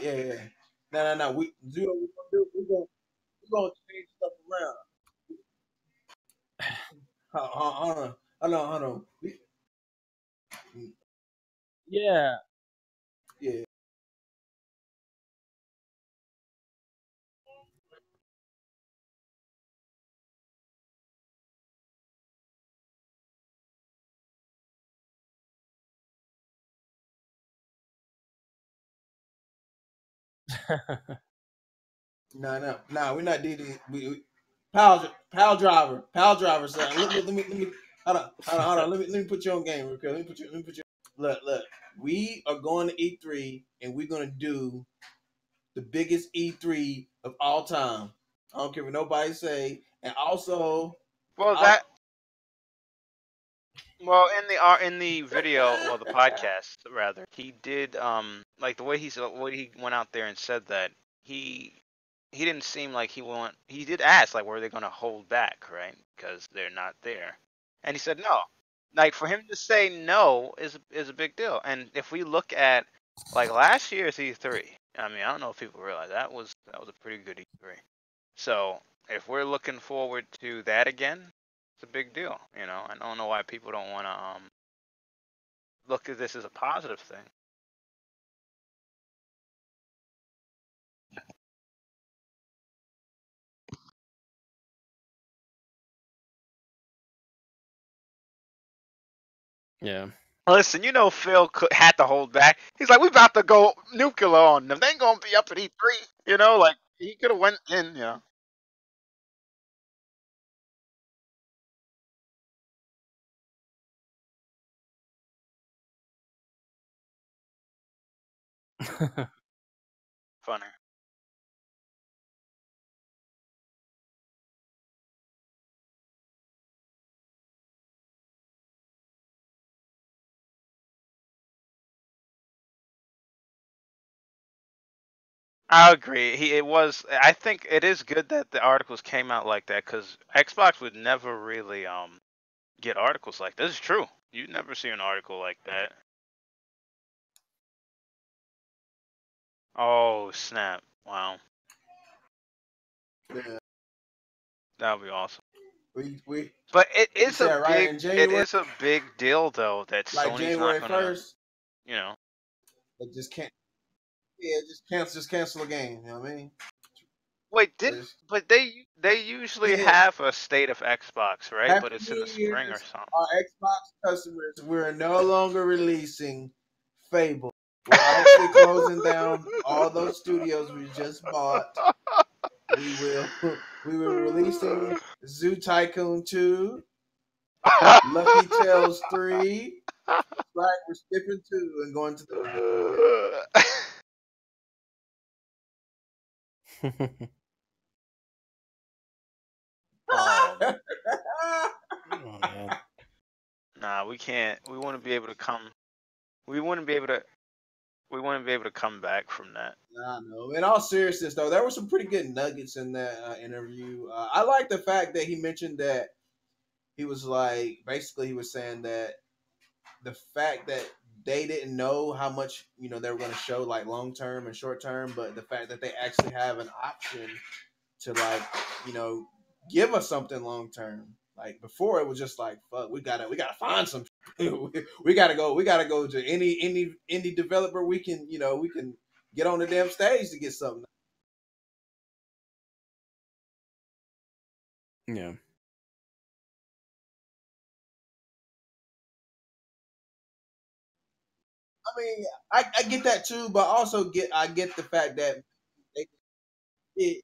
No. We zero. We gonna do. We gonna change stuff around. Hold on. Yeah. Yeah. No. We're not DD. Pal driver, son. Let me. Hold on. Let me put you on game real quick. Let me put you. Look. We are going to E3 and we're gonna do the biggest E3 of all time. I don't care what nobody say. And also, Well, I'll, in the video, well, the podcast rather, he did like the way he went out there and said that he he didn't seem like he did ask like were they going to hold back, right? Because they're not there. And he said no. Like for him to say no is a big deal. And if we look at like last year's E3, I mean, I don't know if people realize that was a pretty good E3. So, if we're looking forward to that again, it's a big deal, you know. I don't know why people don't want to look at this as a positive thing. Yeah. Listen, you know Phil had to hold back. He's like, we about to go nuclear on them. They ain't gonna be up at E3. You know, like he could have went in. You know. Funny. I agree. It was. I think it is good that the articles came out like that because Xbox would never really get articles like this. It's true. You'd never see an article like that. Oh snap! Wow, yeah, that would be awesome. we But you said right in it January, is a big deal though that like Sony's not January gonna, 1st. you know. It just can't. Yeah, just cancel the game. You know what I mean? Wait, didn't Just, but they usually yeah. have a state of Xbox, right? Happy But it's in New the spring or Year's, something. our Xbox customers. We're no longer releasing Fable. We're actually closing down all those studios we just bought. We will we will be releasing Zoo Tycoon 2, Lucky Tales 3. Right, we're skipping 2 and going to the Oh Oh man. nah, we can't. We wouldn't be able to come. We wouldn't be able to. We wouldn't be able to come back from that. I know. In all seriousness, though, there were some pretty good nuggets in that interview. I like the fact that he mentioned that he was like, basically, he was saying that the fact that they didn't know how much they were going to show like long term and short term, but the fact that they actually have an option to like you know give us something long term. Like before, it was just like fuck, we gotta find some. We gotta go. We gotta go to any indie developer we can. We can get on the damn stage to get something. Yeah. I mean, I get that too, but also I get the fact that they, it,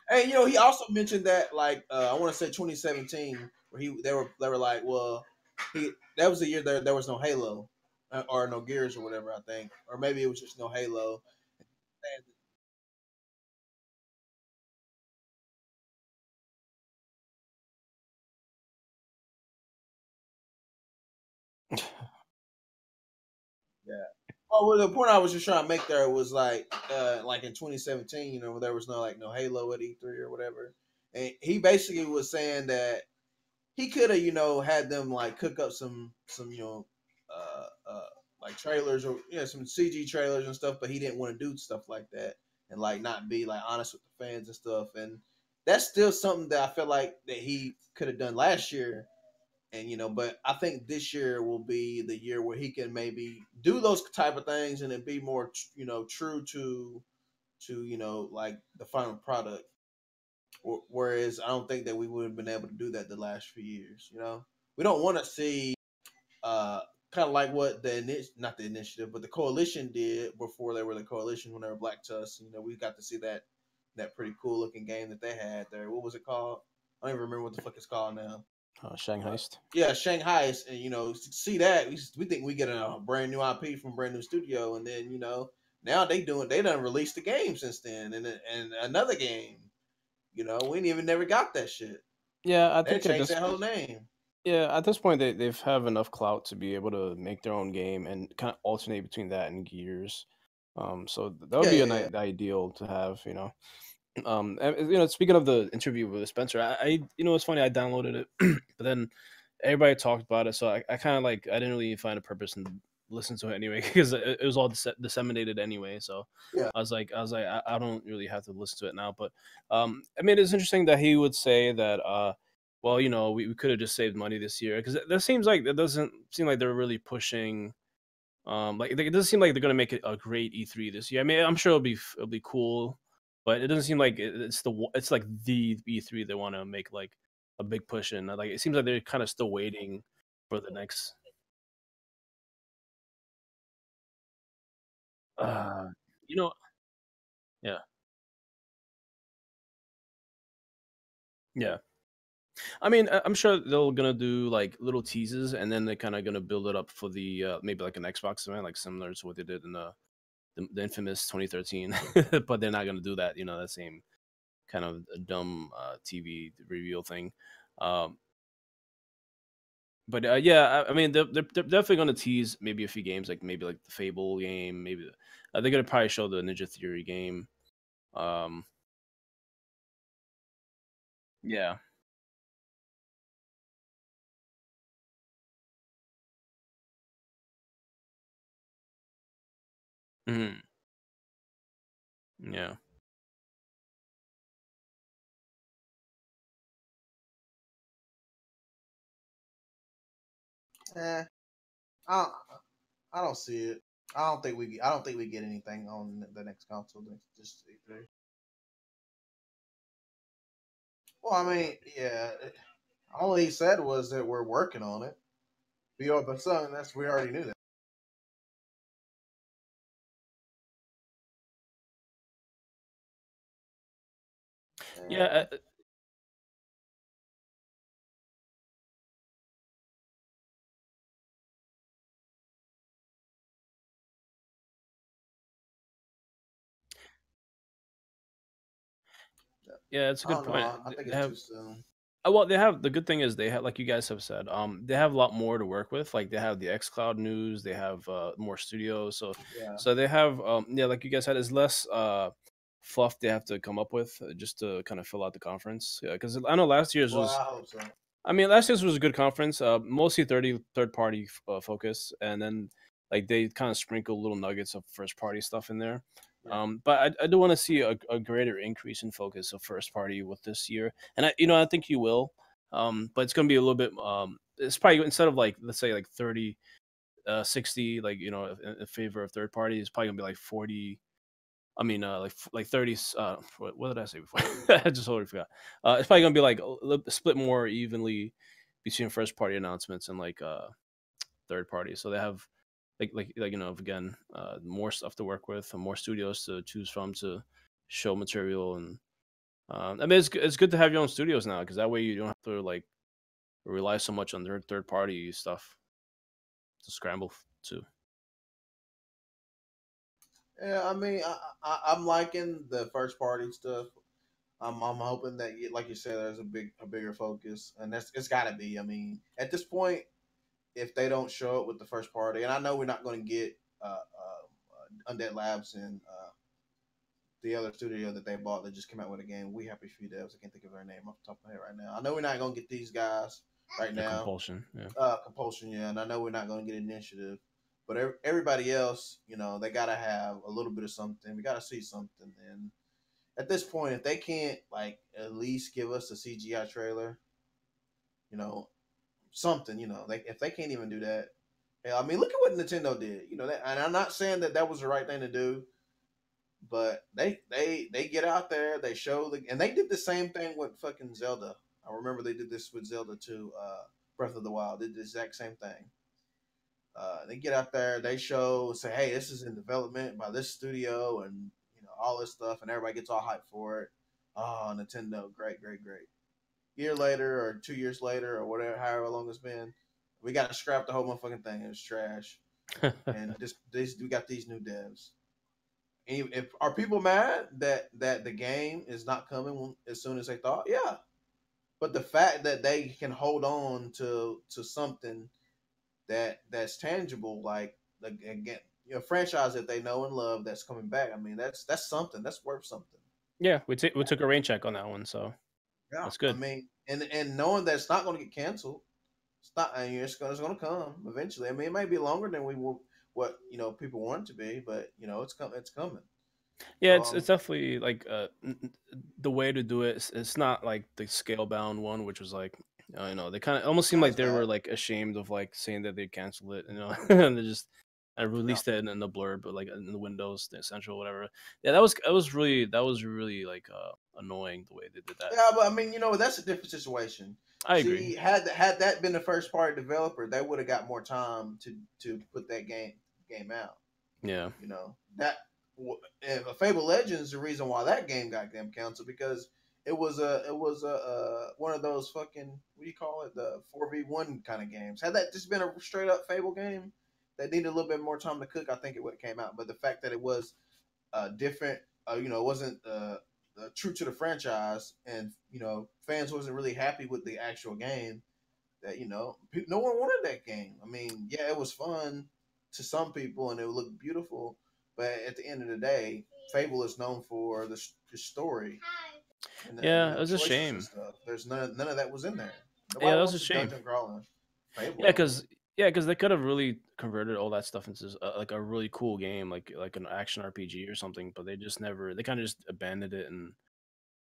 and he also mentioned that like I want to say 2017 where they were like, well, that was the year there was no Halo or no Gears or whatever, I think, or maybe it was just no Halo. Yeah. Oh, well, the point I was just trying to make there was like in 2017, there was no Halo at E3 or whatever, and he basically was saying that he could have, had them like cook up some, like trailers or some CG trailers and stuff, but he didn't want to do stuff like that and like not be like honest with the fans and stuff, and that's still something that I feel like that he could have done last year, and but I think this year will be the year where he can maybe do those type of things and it be more, true to like the final product. Whereas I don't think that we would have been able to do that the last few years. We don't want to see uh kind of like what not the initiative, but the coalition did before they were the coalition when they were Black Tusk. We got to see that pretty cool looking game that they had there. What was it called? I don't even remember what the fuck it's called now. Shanghai. Yeah, Shanghai, and see that we think we get a brand new IP from a brand new studio, and then now they done released the game since then, and another game. We ain't even never got that shit. Yeah, I They think at changed this that whole name. yeah, at this point they've have enough clout to be able to make their own game and kind of alternate between that and Gears. So that would Yeah, be yeah, a yeah. ideal to have. And, speaking of the interview with Spencer, it's funny, I downloaded it, but then everybody talked about it, so I kind of like I didn't really find a purpose in listen to it anyway because it was all disseminated anyway. So Yeah. I don't really have to listen to it now. But I mean, it's interesting that he would say that well, we could have just saved money this year because that seems like it doesn't seem like they're really pushing. Like it doesn't seem like they're gonna make it a great E3 this year. I mean, I'm sure it'll be cool, but it doesn't seem like it's like the E3 they want to make like a big push in. Like it seems like they're kind of still waiting for the next. Uh, you know, yeah, yeah. I mean, I'm sure they're gonna do like little teases, and then they're kind of gonna build it up for the maybe like an Xbox event, like similar to what they did in the infamous 2013. But they're not gonna do that. That same kind of a dumb TV reveal thing. Um, but yeah, I mean, they're definitely going to tease maybe a few games, like maybe like the Fable game. Maybe they're going to probably show the Ninja Theory game. Um, yeah, hmm, yeah, I don't, I don't see it. I don't think we get anything on the next console. Just E3. Well, I mean, yeah. All he said was that we're working on it. But son, we already knew that. yeah. Yeah, it's a I good don't know. point. I think They it's have too soon. well, they have the good thing is they have like you guys have said, they have a lot more to work with. Like they have the XCloud news, they have more studios, so Yeah. they have yeah, like you guys said, is less fluff they have to come up with just to kind of fill out the conference. Yeah, because I know last year's Well, was. I hope so. I mean, last year's was a good conference, mostly third party focus, and then like they kind of sprinkle little nuggets of first party stuff in there. Yeah. But I do want to see a greater increase in focus of first party with this year, and I think you will. But it's gonna be a little bit. It's probably instead of like let's say like 30, 60, like in favor of third party, it's probably gonna be like 40. I mean, like 30. What did I say before? I just totally forgot. It's probably gonna be like split more evenly between first party announcements and like third party. So they have again more stuff to work with and more studios to choose from to show material and I mean it's good to have your own studios now because that way you don't have to like rely so much on their third party stuff to scramble to. Yeah, I mean, I'm liking the first party stuff. I'm hoping that, like you said, there's a bigger focus, and it's got to be. I mean, at this point, if they don't show up with the first party, and I know we're not going to get Undead Labs and the other studio that they bought that just came out with a game. We Happy Few Devs. I can't think of their name off the top of my head right now. I know we're not going to get these guys right The now. compulsion, yeah. Compulsion, yeah, and I know we're not going to get Initiative, but everybody else, they got to have a little bit of something. We got to see something, and at this point, if they can't like at least give us a CGI trailer, you know, something, if they can't even do that, hell, I mean, look at what Nintendo did, and I'm not saying that that was the right thing to do, but they get out there, they show and they did the same thing with fucking Zelda. I remember they did this with Zelda too. Breath of the Wild did the exact same thing. They get out there, they show, say, hey, this is in development by this studio, and all this stuff, and everybody gets all hyped for it. Oh, Nintendo, great, great, great. Year later, or 2 years later, or whatever, however long it's been, we got to scrap the whole motherfucking thing. It was trash, and this we got these new devs. And if are people mad that the game is not coming as soon as they thought? Yeah, but the fact that they can hold on to something that's tangible, like again, franchise that they know and love that's coming back. I mean, that's something that's worth something. Yeah, we took a rain check on that one, so Yeah, that's I good. mean, and knowing that it's not going to get canceled, it's not. I mean, it's going to come eventually. I mean, it might be longer than we will what people want it to be, but it's coming. Yeah, So it's definitely like the way to do it. It's not like the scale bound one, which was like they kind of almost seemed not like as they were bad. like ashamed of like saying that they canceled it, and they just I Yeah. released it in the blurb, but like in the Windows, the Essential, whatever. Yeah, that was really like annoying the way they did that. Yeah, but I mean, that's a different situation. I agree. See, had that been the first party developer, they would have got more time to put that game out. Yeah, That Fable Legends, the reason why that game got them canceled because it was one of those fucking, what do you call it, the 4v1 kind of games. Had that just been a straight up Fable game that needed a little bit more time to cook, I think it would have came out. But the fact that it was different, it wasn't true to the franchise, and fans wasn't really happy with the actual game. That no one wanted that game. I mean, yeah, it was fun to some people and it looked beautiful, but at the end of the day, Fable is known for the story and yeah, it was a choices and shame. stuff. There's none of that was in there. Yeah, Nobody that was wants a to shame. dungeon crawling Fable. Yeah, I mean, because they could have really converted all that stuff into like a really cool game, like an action RPG or something. But they just never. They kind of just abandoned it and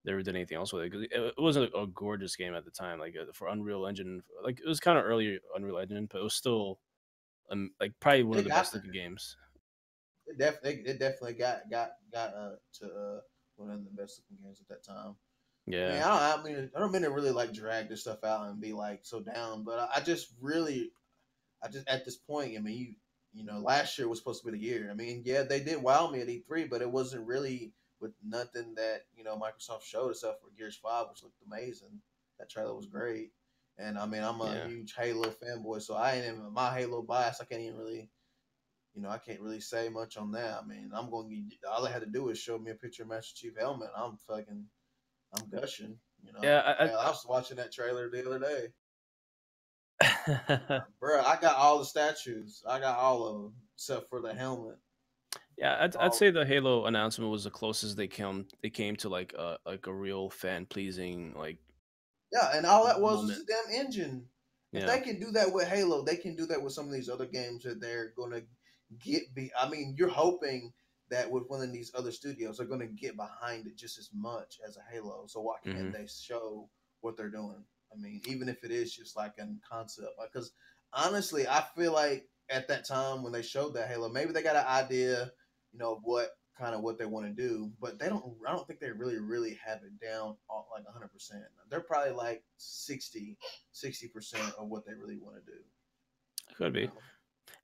never did anything else with it. 'Cause it wasn't a gorgeous game at the time, like for Unreal Engine. Like it was kind of early Unreal Engine, but it was still like probably one of it the got best looking games. it definitely got to one of the best looking games at that time. I mean, Yeah, I don't mean to really like drag this stuff out and be like so down, but I just at this point, I mean, last year was supposed to be the year. I mean, yeah, they did wow me at E3, but it wasn't really with nothing that Microsoft showed except for Gears 5, which looked amazing. That trailer was great, and I mean, I'm a yeah, huge Halo fanboy, so I ain't even my Halo bias. I can't even really, I can't really say much on that. I mean, I'm going to all I had to do is show me a picture of Master Chief helmet. I'm gushing. yeah. I was watching that trailer the other day. I, Bro, I got all the statues. I got all of them except for the helmet. yeah, I'd All say the Halo announcement was the closest they came to like a real fan pleasing like Yeah, and all that was moment. a damn engine. If Yeah, they can do that with Halo, they can do that with some of these other games that they're gonna get. I mean, you're hoping that with one of these other studios are going to get behind it just as much as a Halo. So why can't they show what they're doing? I mean, even if it is just like a concept, because honestly, I feel like at that time when they showed that Halo, maybe they got an idea, of what they want to do, but they don't. I don't think they really have it down like 100%. They're probably like 60% of what they really want to do. Could be.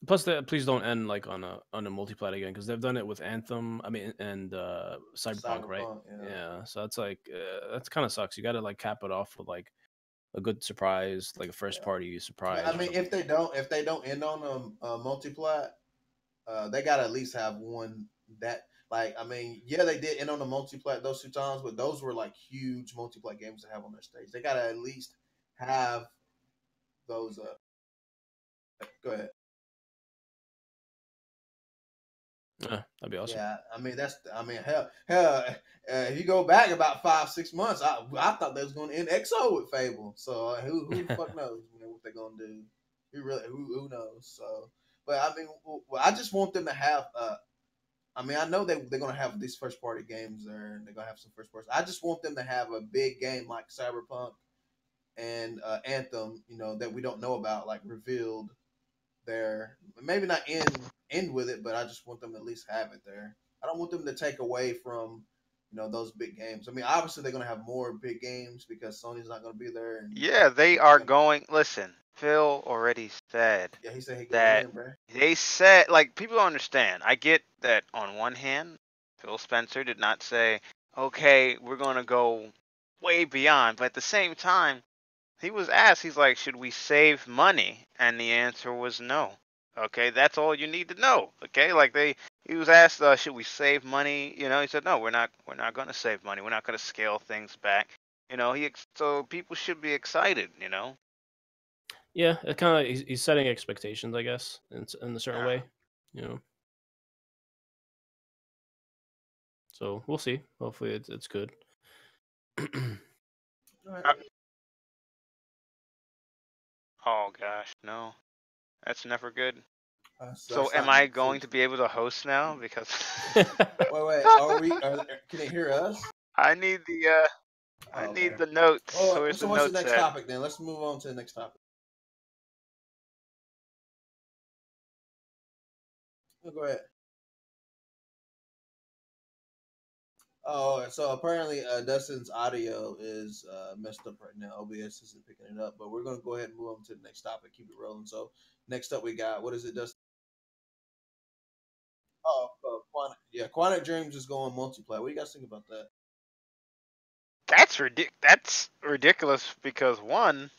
Plus, please don't end like on a multiplayer again, because they've done it with Anthem. I mean, and Cyberpunk, right? Yeah. So that's like that's kind of sucks. You got to like cap it off with like a good surprise, like a first party surprise. I mean, if they don't end on a multiplayer, they got to at least have one that. Like, I mean, yeah, they did end on the multiplayer those 2 times, but those were like huge multiplayer games to have on their stage. They got to at least have those. Go ahead. Yeah, that'd be awesome. Yeah, I mean hell. If you go back about 5-6 months, I thought they was going to end EXO with Fable. So who the fuck knows what they're gonna do? Who knows? So, but I mean, I just want them to have. I mean, I know they're gonna have these first party games there, and they're gonna have some first party. I just want them to have a big game like Cyberpunk and Anthem, that we don't know about, like revealed there. Maybe not end with it, but I just want them to at least have it there. I don't want them to take away from those big games. I mean, obviously they're gonna have more big games because Sony's not gonna be there. And yeah, they are going. Listen, Phil already said. Yeah, he said he that win, bro. They said, like, people don't understand. I get that on one hand, Phil Spencer did not say, okay, we're gonna go way beyond, but at the same time, he was asked, he's like, should we save money? And the answer was no. Okay, that's all you need to know. Okay, like he was asked, should we save money? He said, no, we're not going to save money. We're not going to scale things back. So people should be excited. Yeah, it kind of he's setting expectations, I guess, in a certain way. So we'll see. Hopefully, it's good. Oh gosh, no, that's never good. So am I going to be able to host now? Because wait, can they hear us? I need the I need the notes. So what's the next topic then? Let's move on to the next topic. Go ahead. Oh, so apparently Dustin's audio is messed up right now. OBS isn't picking it up, but we're going to go ahead and move on to the next topic. Keep it rolling. So next up we got, what is it, Dustin? Oh, Quantic Dreams is going multiplayer. What do you guys think about that? That's ridiculous because one,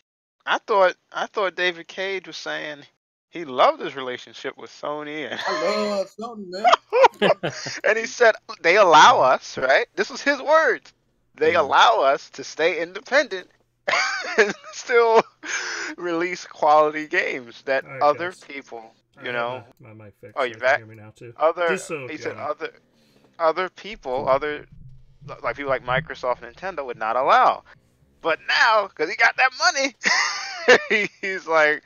I thought David Cage was saying he loved his relationship with Sony, and I love Sony, man. and he said they allow us, right? This was his words. They allow us to stay independent and still release quality games that other people, my mic fixed. Oh, you're back? Hear me now too. He said other people, like people like Microsoft and Nintendo would not allow. But now, because he got that money, he's like,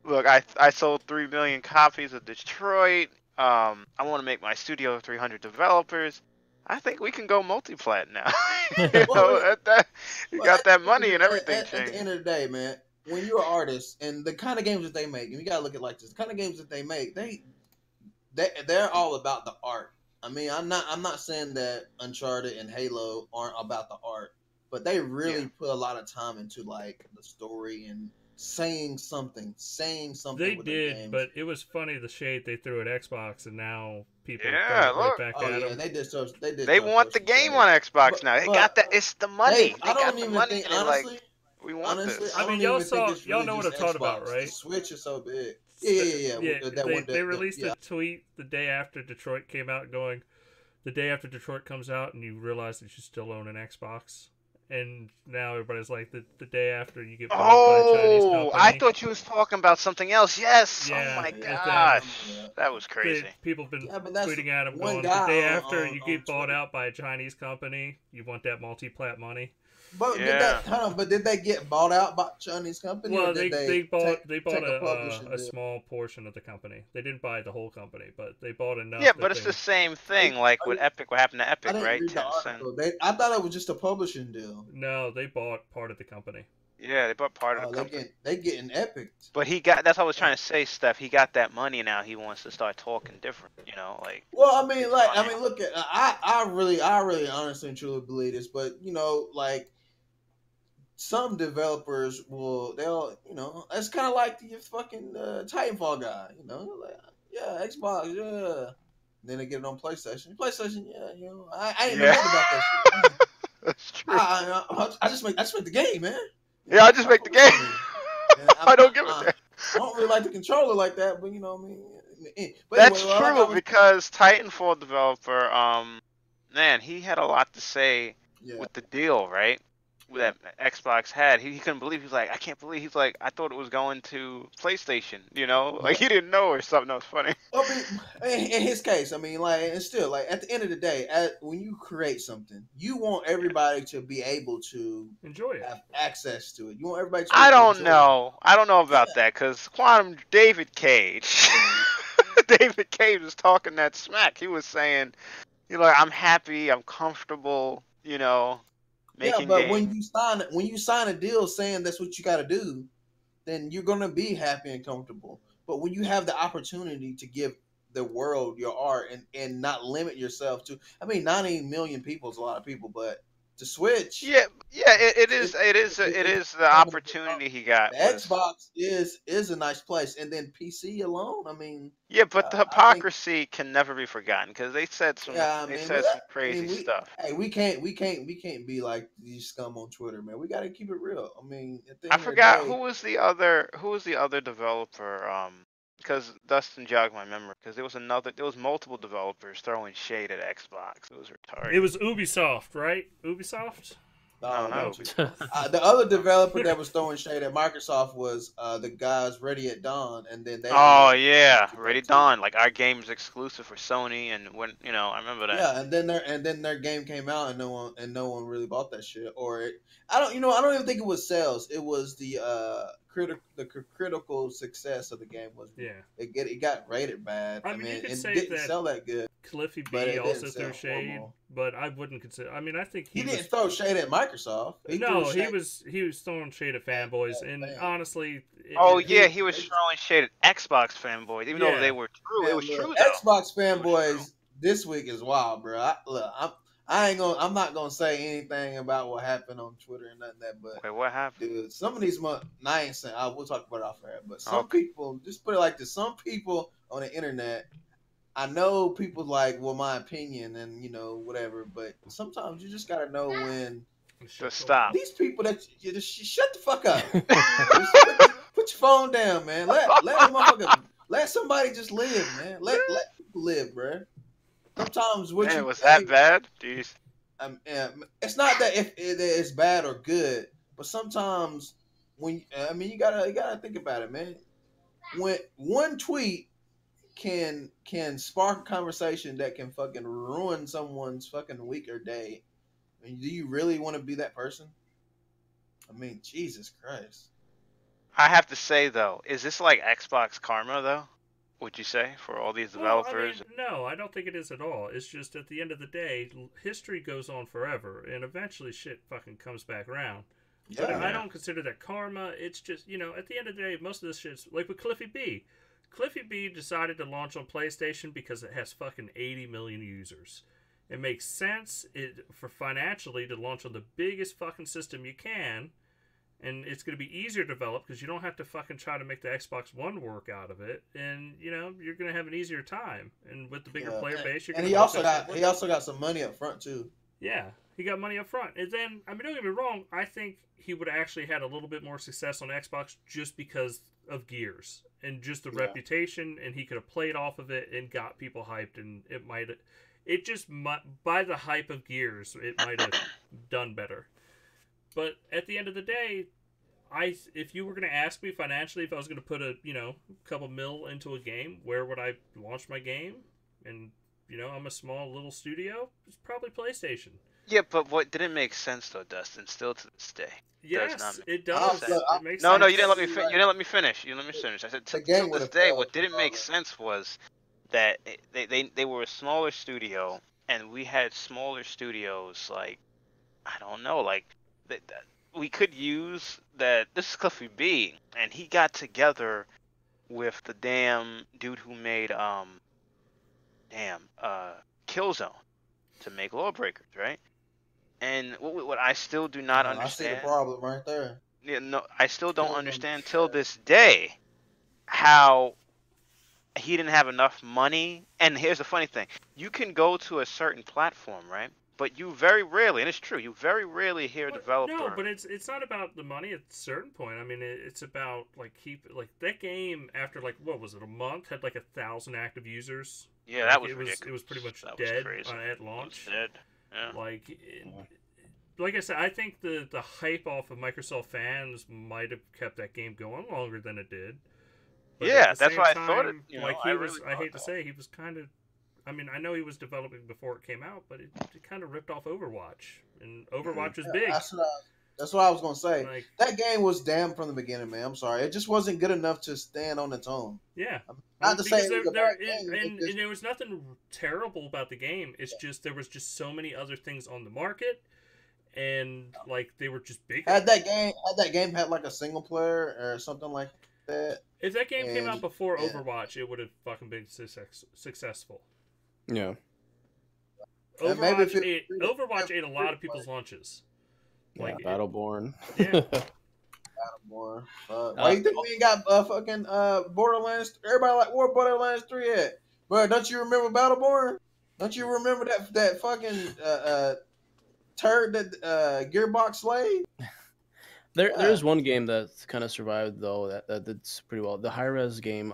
look, I sold 3 million copies of Detroit. I want to make my studio 300 developers. I think we can go multi-plat now. You got that money and everything changed. At the end of the day, man, when you're an artist and the kind of games that they make, and you gotta look at it like this, the kind of games that they make, they're all about the art. I mean, I'm not saying that Uncharted and Halo aren't about the art, but they really put a lot of time into like the story and saying something. They did, but it was funny the shade they threw at Xbox, and now people look. back at them. They want the game on Xbox now. They got that. It's the money. I don't even think, honestly. We want this. I mean, y'all know what I'm talking about, right? The Switch is so big. Yeah. They released a tweet the day after Detroit came out, going, the day after Detroit comes out, and you realize that you still own an Xbox. And now everybody's like, the day after you get bought by a Chinese company. I thought you was talking about something else. Yes. Yeah, oh my gosh. That was crazy. People have been tweeting at him going, the day after you get bought out by a Chinese company, you want that multi-plat money. But Yeah. did they get bought out by Chinese company, or Well, did they bought take a publishing a deal? small portion of the company. They didn't buy the whole company, but they bought enough Yeah, that but it's the they. same thing. Like with Epic, what happened to I Epic, didn't right? read the Tencent. article. I thought it was just a publishing deal. No, they bought part of the company. Yeah, they bought part of the Oh, company. they getting Epic. But he got. That's what I was trying to say, Steph. He got that money now. He wants to start talking different. You know, like. Well, It's funny. look at I really honestly and truly believe this, but like some developers they'll it's kind of like the fucking Titanfall guy, like yeah, Xbox, yeah. Then they get it on PlayStation. PlayStation, yeah, I ain't know Yeah. nothing about that shit. That's true. I just make the game, man. Yeah, I just make the game. I don't give a damn. I don't really like the controller like that, but you know what I mean. But That's anyway, true because Titanfall developer, man, he had a lot to say with the deal, right? That Xbox had. He couldn't believe. He was like, I can't believe. He's like, I thought it was going to PlayStation. You know, like he didn't know or something. That was funny. I mean, in his case, I mean, like, and still, like, at the end of the day, when you create something, you want everybody to be able to enjoy it, have access to it. You want everybody to. I don't know about that because David Cage was talking that smack. He was saying, I'm happy, I'm comfortable, making but games. when you sign a deal saying that's what you got to do, then you're gonna be happy and comfortable. But when you have the opportunity to give the world your art and not limit yourself to, I mean, 90 million people is a lot of people, but to switch, it is the opportunity he got. The Xbox is a nice place, and then PC alone, I mean. Yeah, but the hypocrisy can never be forgotten because they said some crazy stuff. Hey, we can't be like these scum on Twitter, man. We got to keep it real. I mean, I forgot who was the other developer. Because Dustin jogged my memory. Because there was multiple developers throwing shade at Xbox. It was retarded. It was Ubisoft, right? Ubisoft. No. The other developer that was throwing shade at Microsoft was the guys Ready at Dawn, and then they. Oh yeah, Ready at Dawn. Like our game's exclusive for Sony, and when I remember that. Yeah, and then their game came out, and no one really bought that shit. I don't even think it was sales. It was the critical success of the game was. Yeah. It got rated bad. I mean, you could it say didn't that sell that good. Cliffy B also threw shade, but I wouldn't consider. I mean, I think he didn't throw shade at Microsoft. He was throwing shade at fanboys, and honestly. He was throwing shade at Xbox fanboys, even though they were true. It was true though. Xbox fanboys this week is wild, bro. I'm not gonna say anything about what happened on Twitter and nothing that. But okay, what happened? Dude, some of these I ain't saying. We'll talk about it off air. But some people, just put it like this: some people on the internet. I know people like, well, my opinion and whatever, but sometimes you just gotta know when to stop. These people that you just shut the fuck up. Put your phone down, man. Let somebody just live, man. Let people live, bro. Sometimes was that bad? Jeez. It's not that if it's bad or good, but sometimes when you gotta think about it, man. When one tweet can spark a conversation that can fucking ruin someone's fucking week or day. I mean, do you really want to be that person? I mean, Jesus Christ. I have to say though, is this like Xbox karma though? Would you say for all these developers? Well, I mean, no, I don't think it is at all. It's just at the end of the day, history goes on forever, and eventually shit fucking comes back around. Yeah, but I don't consider that karma. It's just, at the end of the day, most of this shit's like with Cliffy B. Cliffy B decided to launch on PlayStation because it has fucking 80 million users. It makes sense for financially to launch on the biggest fucking system you can, and it's going to be easier to develop because you don't have to fucking try to make the Xbox One work out of it, and you're going to have an easier time. And with the bigger player base, you're going to. And he also got some money up front too. Yeah, he got money up front, and then don't get me wrong, I think he would have actually had a little bit more success on Xbox just because of Gears and just the reputation, and he could have played off of it and got people hyped, and by the hype of Gears, it might have done better. But at the end of the day, if you were going to ask me financially if I was going to put a couple mil into a game, where would I launch my game? And I'm a small little studio. It's probably PlayStation. Yeah, but what didn't make sense though, Dustin? Still to this day, does not Yes, make it I'll, does. sense. I'll, It makes No, I'll no, sense. you didn't tell let me. you You didn't let me finish. You didn't let me finish. I said the till game would this have day, failed what didn't make regardless. sense was that they were a smaller studio, and we had smaller studios. Like I don't know, like that we could use that. This is Cliffy B, and he got together with the damn dude who made damn Killzone to make Lawbreakers, right? And what I still do not I see the understand, problem right there. yeah, no, I still don't Kills them. understand till this day how he didn't have enough money. And here's the funny thing: you can go to a certain platform, right? But you very rarely, and it's true, you very rarely hear a But no, developer. but it's not about the money at a certain point. I mean, it's about like that game after like what was it, a month had like 1,000 active users. Yeah, that Like was it was pretty ridiculous. much That was dead crazy. at It was launch. dead. Yeah. Like I said, I think the hype off of Microsoft fans might have kept that game going longer than it did. But at Yeah, the that's same why I thought it. time, You know, like I really I thought hate to that. say, he was kind of. I mean, I know he was developing before it came out, but it kind of ripped off Overwatch, and Overwatch was Yeah, big. that's what I was gonna say. Like That game was damn from the beginning, man. I'm sorry, it just wasn't good enough to stand on its own. yeah, Not to say because it was a there bad game. and there was nothing terrible about the game. It's just there was just so many other things on the market, and like they were just bigger. Had that game had like a single player or something like that. If that game came out And before yeah, Overwatch, it would have fucking been successful. Yeah. and maybe if Overwatch ate a lot of people's lunches. Yeah, Like Battleborn. yeah. more. Why you think we ain't got fucking Borderlands? Everybody like where Borderlands 3 at? Bro, don't you remember Battleborn? Don't you remember that fucking turd that Gearbox slayed? There's one game that kind of survived though that did pretty well. The high res game.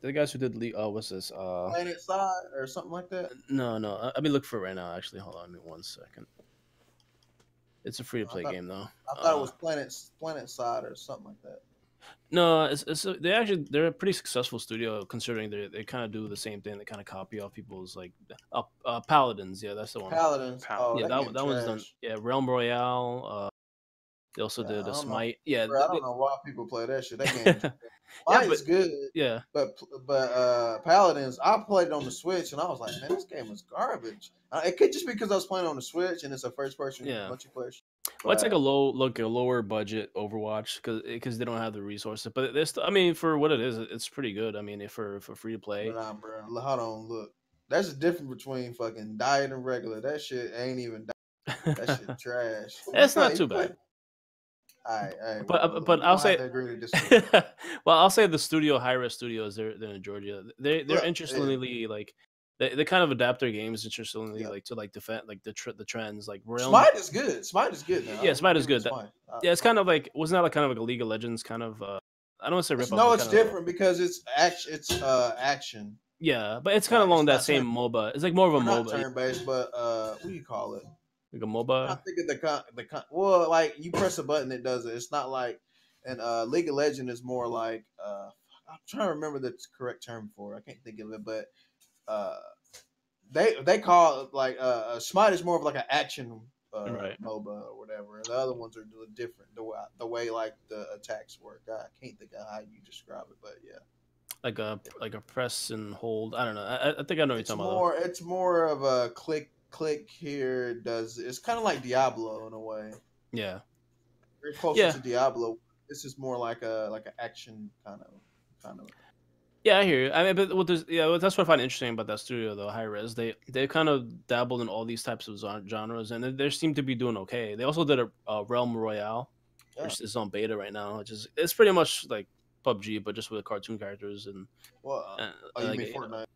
The guys who did what's this? Planet Side or something like that. No, no. Let me look for it right now. Actually, hold on 1 second. It's a free to play game though. I thought it was Planet Side or something like that. No, they're a pretty successful studio considering they kind of do the same thing. They kind of copy off people's like Paladins. Yeah, that's the one. Paladins. Oh, Yeah, that that one's done. Yeah, Realm Royale. They also did a Smite. Yeah, bro, I don't know why people play that shit. That game. Smite is good. Yeah, but Paladins, I played it on the Switch and I was like, man, this game is garbage. It could just be because I was playing on the Switch and it's a first person multiplayer. Well, it's like a lower budget Overwatch because they don't have the resources. But this, I mean, for what it is, it's pretty good. I mean, for free to play. But nah, bro, hold on, look. That's the difference between fucking diet and regular. That shit ain't even diet. That shit trash. It's not too bad. All right, but I'll say, well, I'll say the studio, High Res Studios, they're in Georgia. They're interestingly like they kind of adapt their games interestingly like to like defend like the trends like Smite is good. Smite is good. Yeah, Smite is good. Yeah, it's kind of like wasn't that like kind of like a League of Legends kind of I don't want to say rip off. No, it's different because it's action. It's action. Yeah, but it's kind of along that same MOBA. It's like more of a MOBA. Turn based, but what do you call it? Like a MOBA. I think of well, like you press a button, it does it. It's not like, and League of Legends is more like I'm trying to remember the correct term for it. I can't think of it, but they call it like Smite is more of like an action MOBA or whatever. And the other ones are different. The way like the attacks work. I can't think of how you describe it, but yeah. Like a press and hold. I don't know. I think I know what you're talking about. It's more of a click here. It's kind of like Diablo in a way. Yeah. Very closer to Diablo. This is more like an action kind of. Yeah, I hear you. I mean, but that's what I find interesting about that studio, though. High Res, they kind of dabbled in all these types of genres, and they seem to be doing okay. They also did a Realm Royale, which is on beta right now. It's pretty much like PUBG, but just with cartoon characters and. You mean Fortnite?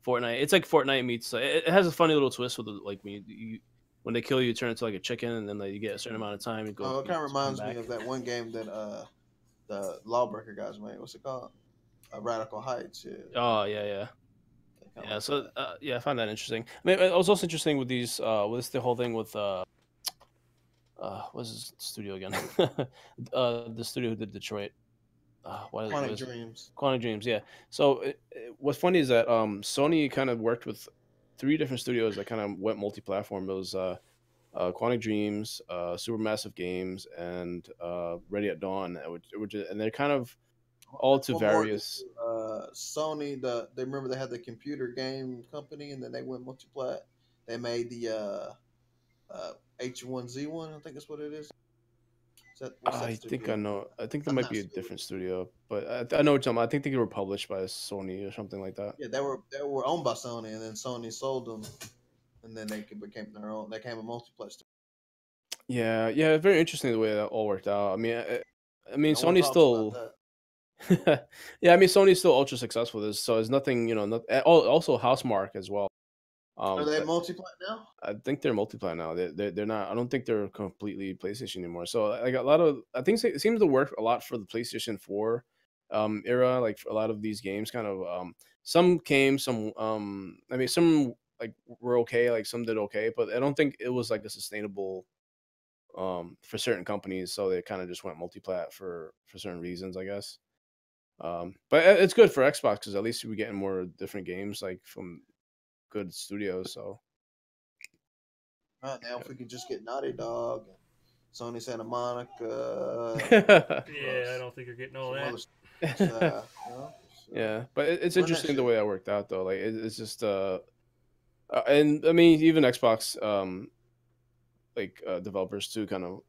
Fortnite. It's like Fortnite meets. It has a funny little twist with like when they kill you, turn into like a chicken, and then you get a certain amount of time. It kind of reminds me of that one game that the Lawbreaker guys made. What's it called? Radical Heights. Yeah. Oh yeah. Yeah. So I find that interesting. I mean, it was also interesting with these. With the whole thing with what's his studio again? The studio who did Detroit. Quantic Dreams. Quantic Dreams, yeah. So what's funny is that Sony kind of worked with 3 different studios that kind of went multi-platform. It was Quantic Dreams, Supermassive Games, and Ready at Dawn, and they're kind of all to various. Sony, they remember they had the computer game company, and then they went multiplat. They made the H1Z1. I think that's what it is. What's that I studio? think I know. I think there I'm might not be a sure. different studio, but I know what you're talking about. I think they were published by Sony or something like that. Yeah, they were owned by Sony, and then Sony sold them, and then they became their own. They became a multiplat studio. Yeah, very interesting the way that all worked out. I mean, No one Sony's talks about still. that. Yeah, I mean, Sony's still ultra successful with this, so it's nothing, also Housemark as well. Are they But multiplat now? I think they're multiplayer now. They're not. I don't think they're completely PlayStation anymore. So like I think it seems to work a lot for the PlayStation 4 era. Like for a lot of these games, kind of some came, some I mean some like were okay, like some did okay, but I don't think it was like a sustainable for certain companies. So they kind of just went multiplat for certain reasons, I guess. But it's good for Xbox because at least we're getting more different games like from good studios. So Right now, if we could just get Naughty Dog, and Sony Santa Monica. Yeah, I don't think you're getting all that. Yeah, but it's Run that interesting the shit. way that worked out though. Like it's just and I mean even Xbox developers too kind of.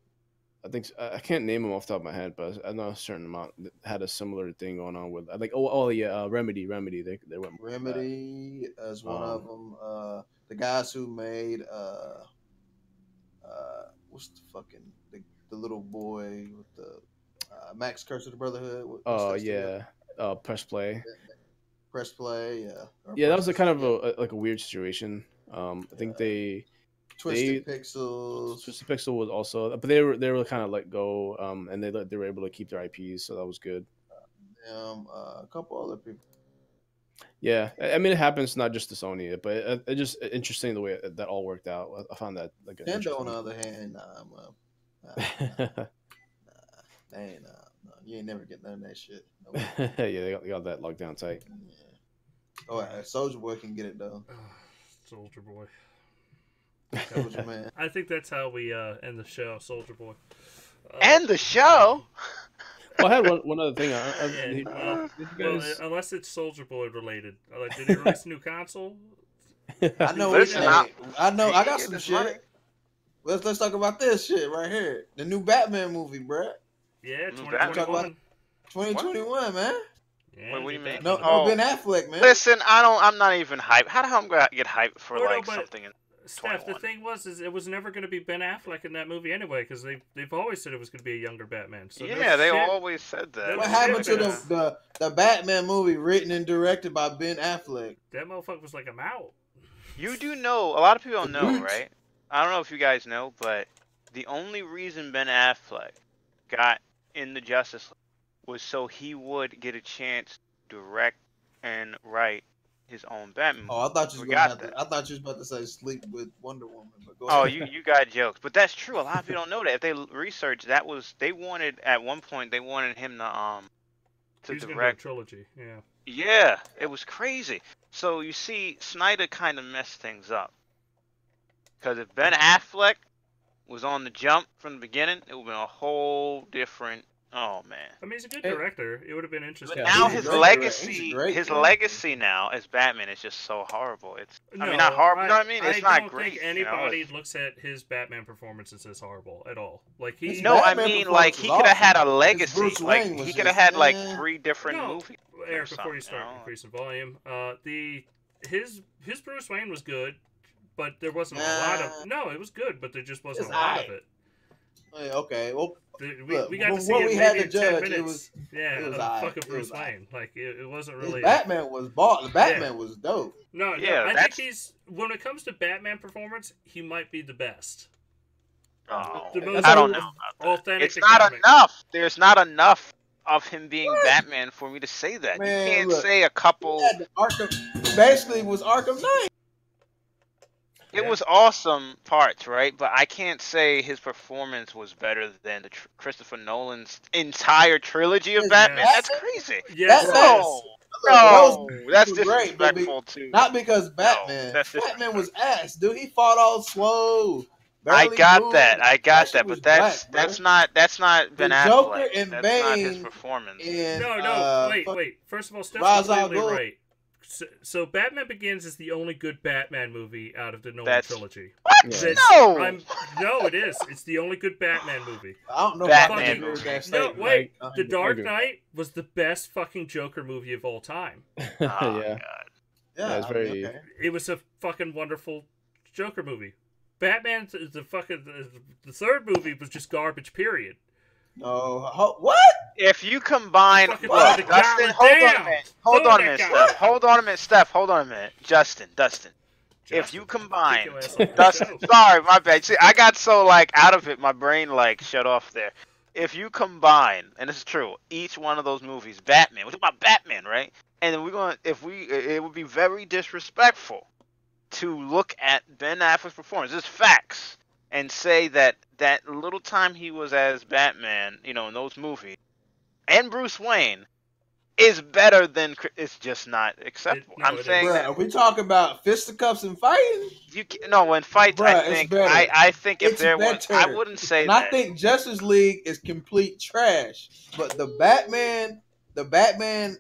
I think I can't name them off the top of my head, but I know a certain amount that had a similar thing going on with like Remedy they went with that. Remedy as one of them. The guys who made what's the fucking the little boy with the Max Curse of the Brotherhood. What's that studio? Press Play. Press Play, yeah. Yeah, that was a kind of a weird situation. I think Twisted Pixels. Twisted Pixel was also, but they were kind of let go, and they were able to keep their IPs, so that was good. A couple other people. Yeah, I mean it happens not just to Sony, but it just interesting the way that all worked out. I found that like Nintendo, on the other hand, you ain't never get none of that shit. No. Yeah, they got that locked down tight. Yeah. Oh, Soldier Boy can get it though. Soldier Boy. Soldier Man. I think that's how we end the show, Soldier Boy. End the show. Well, I had one other thing. Unless it's Soldier Boy related. Did he release a new console? I know. Listen, I know. I got some shit. Money. Let's talk about this shit right here. The new Batman movie, bruh. Yeah, 2021. 2021, man. Yeah, what do you mean? No, Ben Affleck, man. Listen, I'm not even hyped. How the hell am I gonna get hyped for something in Steph, the thing was, it was never going to be Ben Affleck in that movie anyway, because they've always said it was going to be a younger Batman. So yeah, they always said that. What happened to the Batman movie written and directed by Ben Affleck? That motherfucker was like, I'm out. You do know, a lot of people don't know, right? I don't know if you guys know, but the only reason Ben Affleck got in the Justice League was so he would get a chance to direct and write his own Batman. Oh, I thought you was about to say sleep with Wonder Woman. But go ahead. You got jokes, but that's true. A lot of people don't know that. If they research, they wanted at one point him to direct a trilogy. Yeah. Yeah, it was crazy. So you see, Snyder kind of messed things up. Because if Ben Affleck was on the jump from the beginning, it would have been a whole different. Oh man! I mean, he's a good director. It would have been interesting. But now his legacy now as Batman is just so horrible. I mean, not horrible. You know what I mean? It's not great. I don't think anybody looks at his Batman performance and says horrible at all. Like he. No, I mean, like he could have had a legacy. Like he could have had like 3 different movies. Eric, before you start increasing volume, his Bruce Wayne was good, but there wasn't a lot of. No, it was good, but there just wasn't a lot of it. Okay, well. We got to see it maybe in 10 minutes. It was fucking Bruce Wayne. Like it wasn't really. Batman was bought. Batman was dope. No, I think when it comes to Batman performance, he might be the best. Oh, I don't know. Authentic. It's not enough. There's not enough of him being Batman for me to say that. Man, you can't say a couple. Basically, was Arkham Knight. It was awesome parts, right? But I can't say his performance was better than Christopher Nolan's entire trilogy of Batman. That's crazy. Yes. No, that's disrespectful too. Not because Batman. Batman was ass, dude. He fought all slow. I barely got moved. that. I got that. was But that's black, that's not Ben the Affleck. Joker and That's Bane not his performance. in No, wait. First of all, Steph's Ra's al completely Ghul. right. So Batman Begins is the only good Batman movie out of the Nolan That's- trilogy. What? That's- No! No, it is. It's the only good Batman movie. I don't know Batman if I agree with movie. that No, statement. wait. I The Dark agree. Knight was the best fucking Joker movie of all time. Oh, Yeah. God. Yeah, it's I mean, very- okay. It was a fucking wonderful Joker movie. Batman, the third movie was just garbage. Period. No, what? If you combine, Fucking look, throw the Dustin, gauntlet hold on a down. minute. Throw Hold on a that minute, gauntlet. Steph. Hold on a minute, Steph. Hold on a minute. Dustin. If Justin, you combine, kick your ass off the Dustin, show. sorry, my bad. See, I got so like out of it, my brain like shut off there. If you combine, and this is true, each one of those movies, Batman, we're talking about Batman, right? And then it would be very disrespectful to look at Ben Affleck's performance, just facts, and say that little time he was as Batman, in those movies, and Bruce Wayne, is better than. It's just not acceptable. No, I'm it saying Bruh, that are we talking about fisticuffs and fighting? in fights, Bruh, I it's think better. I think if It's there was, I better. wouldn't say And that. I think Justice League is complete trash. But the Batman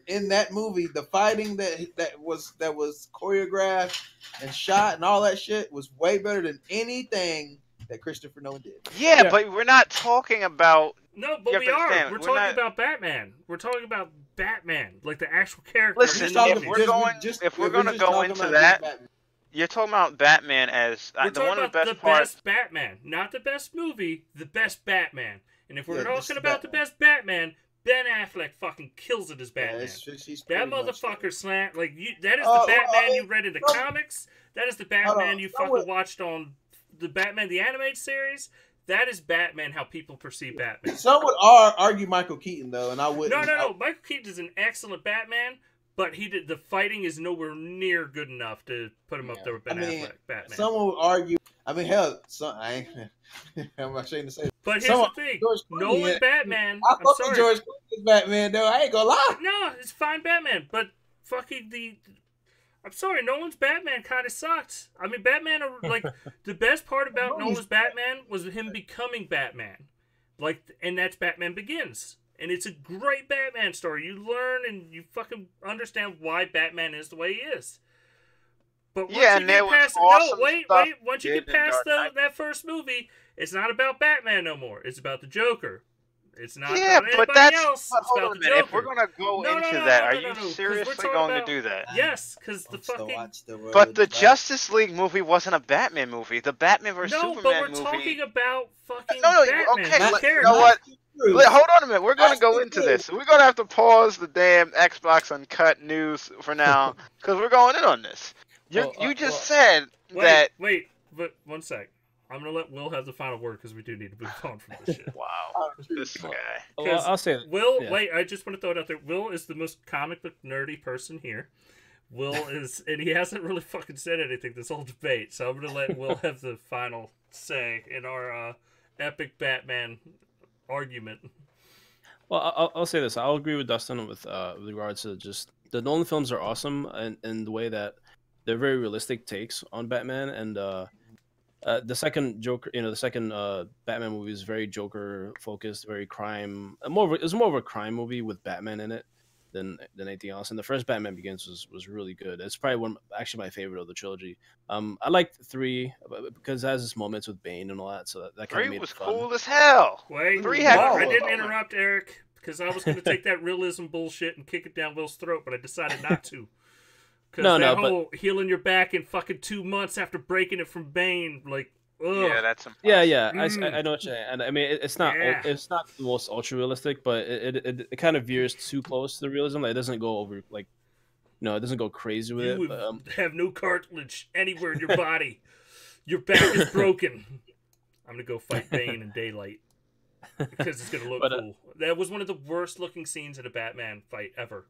in that movie, the fighting that was choreographed and shot and all that shit was way better than anything that Christopher Nolan did. Yeah, Yeah. but we're not talking about. No, You but have we to are. understand, We're we're talking not- about Batman. We're talking about Batman, like the actual character. Listen, in We're the if movies. we're going- if we're gonna just go talking into about that, just Batman. You're talking about Batman as We're the talking one of about the best parts. best Batman, not the best movie, the best Batman. And if we're Yeah, this talking is about the Batman. best Batman, Ben Affleck fucking kills it as Batman. He's That pretty much motherfucker slant that is Oh, the Batman well, you read in the no. comics. That is the Batman on, you no, fucking what- watched on the Batman the animated series. That is Batman how people perceive Batman. Some would argue Michael Keaton though, and I wouldn't. No. Michael Keaton is an excellent Batman, but the fighting is nowhere near good enough to put him up there with Ben Affleck Batman. Someone would argue. I mean, hell, I ain't. I'm ashamed to say. But here's someone- the thing: George Clooney, Nolan yeah. Batman. I I'm fuck with sorry. George Clooney's Batman though. I ain't gonna lie. No, it's fine Batman, but fucking I'm sorry, Nolan's Batman kind of sucked. I mean, Batman, like, the best part about Nolan's Batman was him becoming Batman. Like, and that's Batman Begins. And it's a great Batman story. You learn and you fucking understand why Batman is the way he is. But once Yeah, you and get there was past awesome wait. stuff Once you did get in past Dark Knight. that first movie, it's not about Batman no more. It's about the Joker. It's not Yeah, about but anybody that's. else. But It's hold about on a the minute. If Joker. we're gonna go No, into no, that, no, are no, you no, 'cause we're seriously talking going about- to do that? Yes, because the fucking... But the Justice League movie wasn't a Batman movie. The Batman vs No, Superman but we're movie. talking about fucking No, Batman. okay, the you character. know what? Hold on a minute. We're gonna That's go the into thing. this. We're gonna have to pause the damn Xbox Uncut news for now because we're going in on this. You just said that. Wait, but one sec. I'm gonna let Will have the final word because we do need to move on from this shit. Wow, this guy. Well, I'll say it. Will, Yeah. wait, I just want to throw it out there. Will is the most comic book nerdy person here. Will is, and he hasn't really fucking said anything this whole debate, so I'm gonna let Will have the final say in our epic Batman argument. Well, I'll say this. I'll agree with Dustin with regards to just the Nolan films are awesome in the way that they're very realistic takes on Batman, and the second Joker, the second Batman movie is very Joker focused, very crime. It's more of a crime movie with Batman in it than anything else. And the first Batman Begins was really good. It's probably actually my favorite of the trilogy. I liked 3 because it has its moments with Bane and all that, so that kind of 3 made was it fun. cool as hell. Wait, 3 no, had I cool didn't moments. interrupt Eric because I was going to take that realism bullshit and kick it down Will's throat, but I decided not to. Because that whole healing your back in fucking 2 months after breaking it from Bane, like, ugh. Yeah, that's impossible. Yeah. Mm. I know what you're saying. And I mean, it's not it's not the most ultra realistic, but it kind of veers too close to the realism. Like, it doesn't go over it doesn't go crazy with You it. But, have no cartilage anywhere in your body. Your back is broken. I'm gonna go fight Bane in daylight because it's gonna look cool. That was one of the worst looking scenes in a Batman fight ever.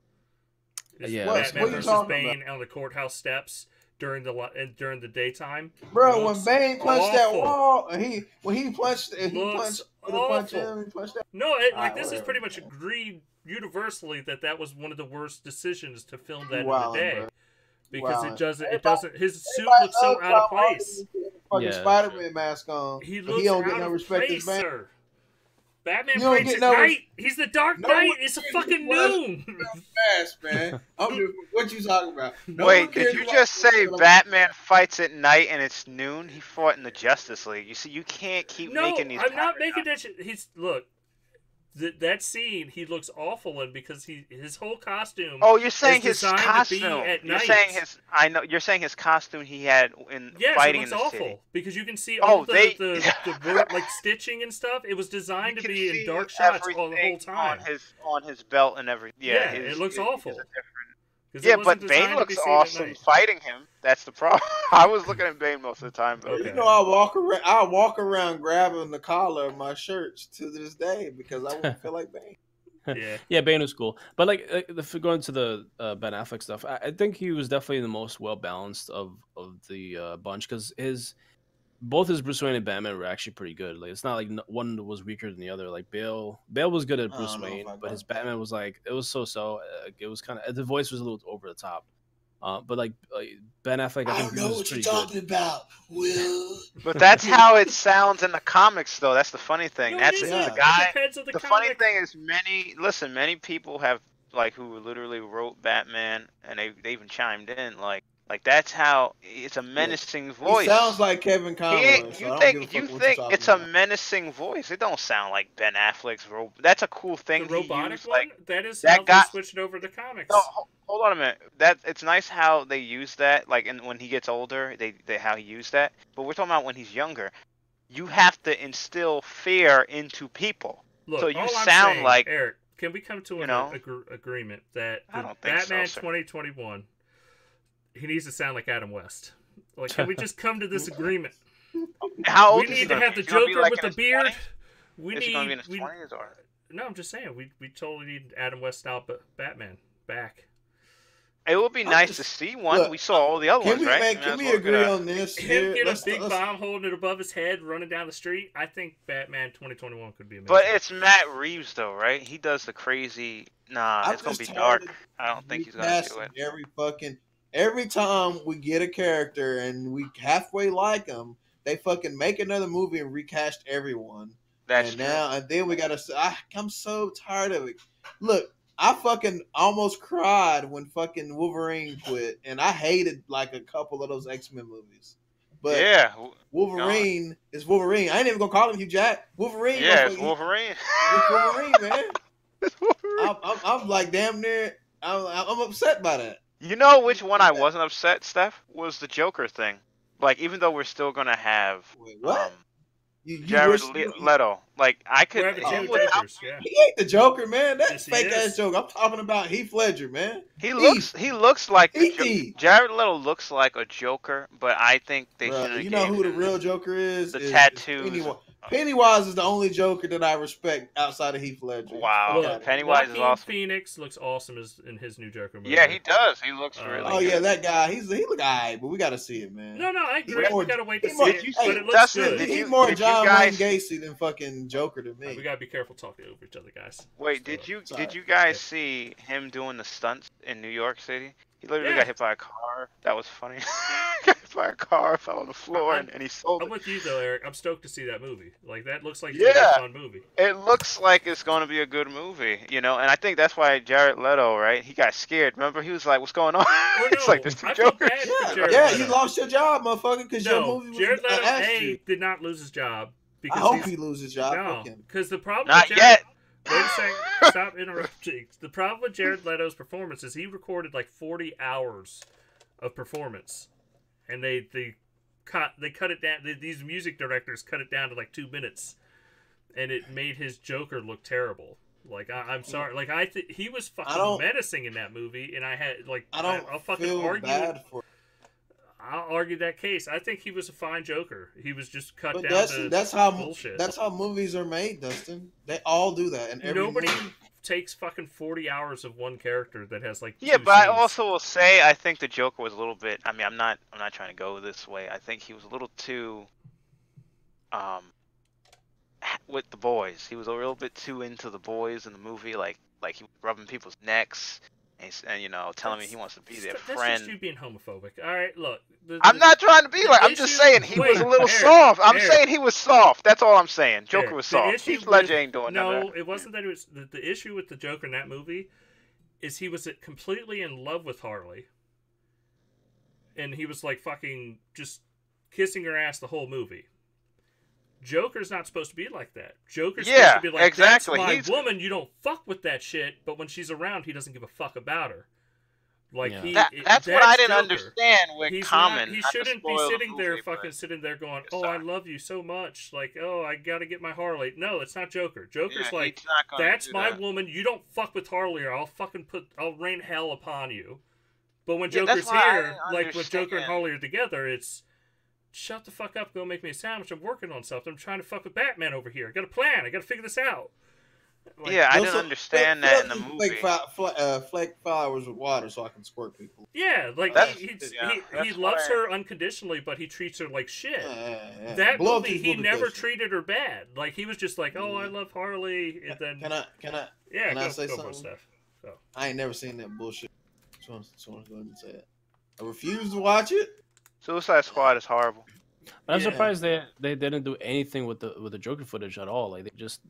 Yeah, Batman what you versus talking Bane on the courthouse steps during the daytime. Bro, when Looks Bane punched that awful. wall, when he punched Looks punch awful. him, he punched that. No, this is whatever. pretty much agreed universally that was one of the worst decisions to film that Wow, in the day. bro. Because Wow. it doesn't his suit looks so out of place. fucking Yeah. Spider-Man mask on, He but he looks don't get out no of respect place, as Bane. sir. Batman You don't fights get at no night. He's the Dark no Knight. one It's a cares fucking who was noon. mask, man. What you talking about? No one Wait, did cares you about just say the- Batman fights at night and it's noon? He fought in the Justice League. You see, you can't keep No, making these. I'm not making that shit. He's look. That scene he looks awful in because his whole costume. Oh, you're saying is his designed costume. to be at You're night. saying his. I know. You're saying his costume he had in Yes, fighting it looks in the awful city. because you can see Oh, all they- the work, like stitching and stuff. It was designed You to can be in see dark shots all the whole everything time. on his belt and everything. Yeah, it looks his awful. is a different. 'Cause Yeah, it wasn't but Bane designed to looks be seen at awesome night. fighting him. That's the problem. I was looking at Bane most of the time, though. Okay. You know, I walk around grabbing the collar of my shirts to this day because I won't feel like Bane. Yeah. Yeah, Bane was cool, but going to the Ben Affleck stuff, I think he was definitely the most well balanced of the bunch because both his Bruce Wayne and Batman were actually pretty good. Like it's not like one was weaker than the other. Like Bale was good at I Bruce don't know Wayne, if I but his got that. Batman was like it was so. It was kind of the voice was a little over the top. But like Ben Affleck, I think he was pretty good. about, Will. But that's how it sounds in the comics, though. That's the funny thing. No, That's it the isn't. guy. It depends on the funny comic. thing is, many people have like who literally wrote Batman, and they even chimed in like that's how it's a menacing voice. He sounds like Kevin Conroy, so I don't give a fuck you what you're think talking it's a about. menacing voice? It don't sound like Ben Affleck's role. That's a cool thing. The robotic used, one? like, That is that how guy- they switched over to comics. no, hold on a minute. It's nice how they use that. Like, and when he gets older, they how he used that. But we're talking about when he's younger. You have to instill fear into people. Look, so you all I'm sound saying, like Eric, can we come to an agreement that I for don't think so, Batman sir. 2021, he needs to sound like Adam West? Like, can we just come to this agreement? how old We is he need to gonna have be? the Is he gonna be, Joker like, with in the his beard. 20s? We Is he gonna be in need. his 20s or? No, I'm just saying we totally need Adam West style Batman back. It would be nice to see one. Look, we saw all the other Can ones, we right? can we agree on this? Him Here? get Let's- a big let's- bomb holding it above his head, running down the street. I think Batman 2021 could be amazing. But it's Matt Reeves, though, right? He does the crazy. Nah, I'm it's gonna just be tired dark. of I don't think he's gonna do recasting it. every time we get a character and we halfway like them, they fucking make another movie and recast everyone. That's and true. now and then we gotta. I'm so tired of it. Look, I fucking almost cried when fucking Wolverine quit, and I hated like a couple of those X-Men movies. But yeah, Wolverine is Wolverine. I ain't even gonna call him Hugh Jack. Wolverine. yeah, it's Wolverine. It's Wolverine, man. It's Wolverine. I'm like damn near. I'm upset by that. You know which one I wasn't upset, Steph? Was the Joker thing. Like, even though we're still gonna have Wait, what? Jared Leto. Like, I could. We're having him two without- Jokers, yeah. He ain't the Joker, man. That's Yes, he fake ass is. Joker. I'm talking about Heath Ledger, man. He looks like Heathy. Jared Leto looks like a Joker, but I think they should Bruh, have. you know who the real Joker is? The is tattoos. Pennywise. Pennywise is the only Joker that I respect outside of Heath Ledger. Wow. Look, Pennywise is Joaquin awesome. Phoenix looks awesome in his new Joker movie. Yeah, he does. He looks really. Oh good. yeah, that guy. He look alright, but we gotta see it, man. No, I agree. more- We gotta wait to he see more- it, Did you but see it looks Dustin, good. did He's you- more did you John guys- Wayne Gacy than fucking Joker to me. We gotta be careful talking over each other, guys. Wait, So, did you guys see him doing the stunts in New York City? He literally Yeah. got hit by a car. That was funny. Got hit by a car, fell on the floor, and he sold I'm it. with you though, Eric. I'm stoked to see that movie. Like that looks like Yeah. a fun movie. It looks like it's going to be a good movie, and I think that's why Jared Leto, right? He got scared. Remember, he was like, "What's going on?" Oh, It's no, like there's two I feel Jokers. bad for Jared Yeah, Leto. you lost your job, motherfucker, because your No, movie was Jared Leto asked did not lose his job because I hope he's- he loses his job. No, Fuck him. because the problem Not with Jared, yet. Wait a second. Stop interrupting. The problem with Jared Leto's performance is he recorded like 40 hours of performance, and they cut it down. These music directors cut it down to like 2 minutes, and it made his Joker look terrible. Like I'm sorry. Like he was fucking menacing in that movie, and I'll fucking feel argue. bad for. I'll argue that case. I think he was a fine Joker. He was just cut But down to that's how bullshit. That's how movies are made, Dustin. They all do that, and every Nobody movie. takes fucking 40 hours of one character that has like Yeah, two but I scenes. also will say I think the Joker was a little bit. I mean, I'm not trying to go this way. I think he was a little too, with the boys. He was a little bit too into the boys in the movie. Like he was rubbing people's necks. and you know, telling me he wants to be their That's friend. just you being homophobic. All right, look. I'm not trying to be like. I'm just saying he was a little soft. I'm saying he was soft. That's all I'm saying. Joker was soft. Heath Ledger ain't doing none of that. No, it wasn't that. It was the issue with the Joker in that movie is he was completely in love with Harley, and he was like fucking just kissing her ass the whole movie. Joker's not supposed to be like that. Joker's supposed to be like, exactly. That's my woman, you don't fuck with that shit, but when she's around, he doesn't give a fuck about her. Like that's what I didn't Joker. understand with Common. He shouldn't be sitting there sitting there going, "Oh, I love you so much." Like, "Oh, I got to get my Harley." No, it's not Joker. Joker's like, "That's my woman. You don't fuck with Harley or I'll rain hell upon you." But when Joker's here, like when Joker and Harley are together, it's shut the fuck up, go make me a sandwich. I'm working on something. I'm trying to fuck with Batman over here. I got a plan. I got to figure this out. Like, I didn't understand that in the movie. Flake flowers with water so I can squirt people. Yeah, like he loves her unconditionally, but he treats her like shit. That movie, he never treated her bad. Like he was just like, "Oh, I love Harley," and then can I say something? So. I ain't never seen that bullshit. So I'm going to say it. I refuse to watch it. Suicide Squad is horrible. I'm surprised they didn't do anything with the Joker footage at all. Like they just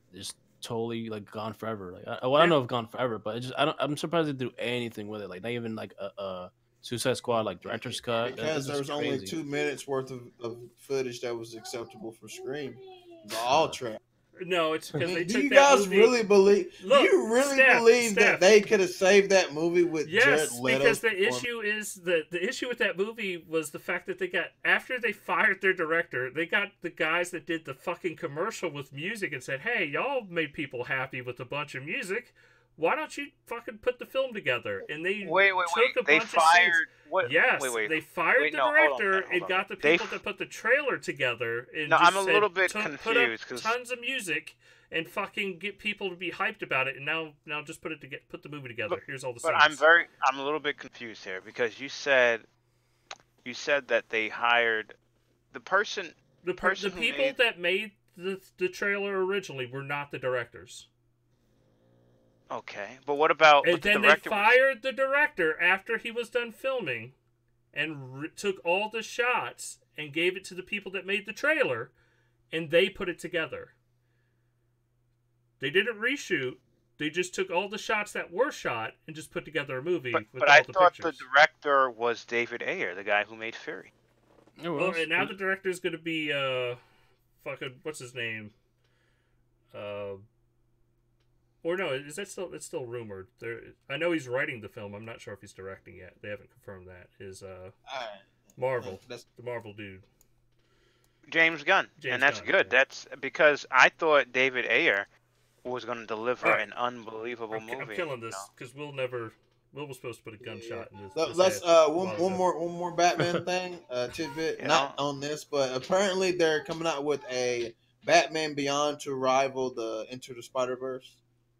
totally like gone forever. Like I don't know if gone forever, but I'm surprised they do anything with it. Like not even like a Suicide Squad like director's cut. Because there was only 2 minutes worth of footage that was acceptable for Scream. It's all trash. No, it's because they took do you that guys movie... really believe? Look, do you really believe that they could have saved that movie with Jared Leto? Because the issue is the issue with that movie was the fact that they got after they fired their director, they got the guys that did the fucking commercial with music and said, "Hey, y'all made people happy with a bunch of music. Why don't you fucking put the film together?" And they took a bunch of scenes. They fired the director and got the people to put the trailer together. And I'm a little bit confused because tons of music and fucking get people to be hyped about it. And now just put the movie together. Here's all the scenes. But I'm a little bit confused here because you said that they hired the people that made the trailer originally were not the directors. Okay, but what about? And then they fired the director after he was done filming, and took all the shots and gave it to the people that made the trailer, and they put it together. They didn't reshoot. They just took all the shots that were shot and just put together a movie. But I thought the director was David Ayer, the guy who made Fury. Well, and now the director is going to be fucking what's his name? Or no, is that still? It's still rumored. I know he's writing the film. I'm not sure if he's directing yet. They haven't confirmed that. Is Marvel? That's the Marvel dude. James Gunn, and that's good. Yeah. That's because I thought David Ayer was going to deliver an unbelievable movie. I'm killing this because Will was supposed to put a gunshot in this. Let's one more Batman thing tidbit. Not on this, but apparently they're coming out with a Batman Beyond to rival the Into the Spider-Verse.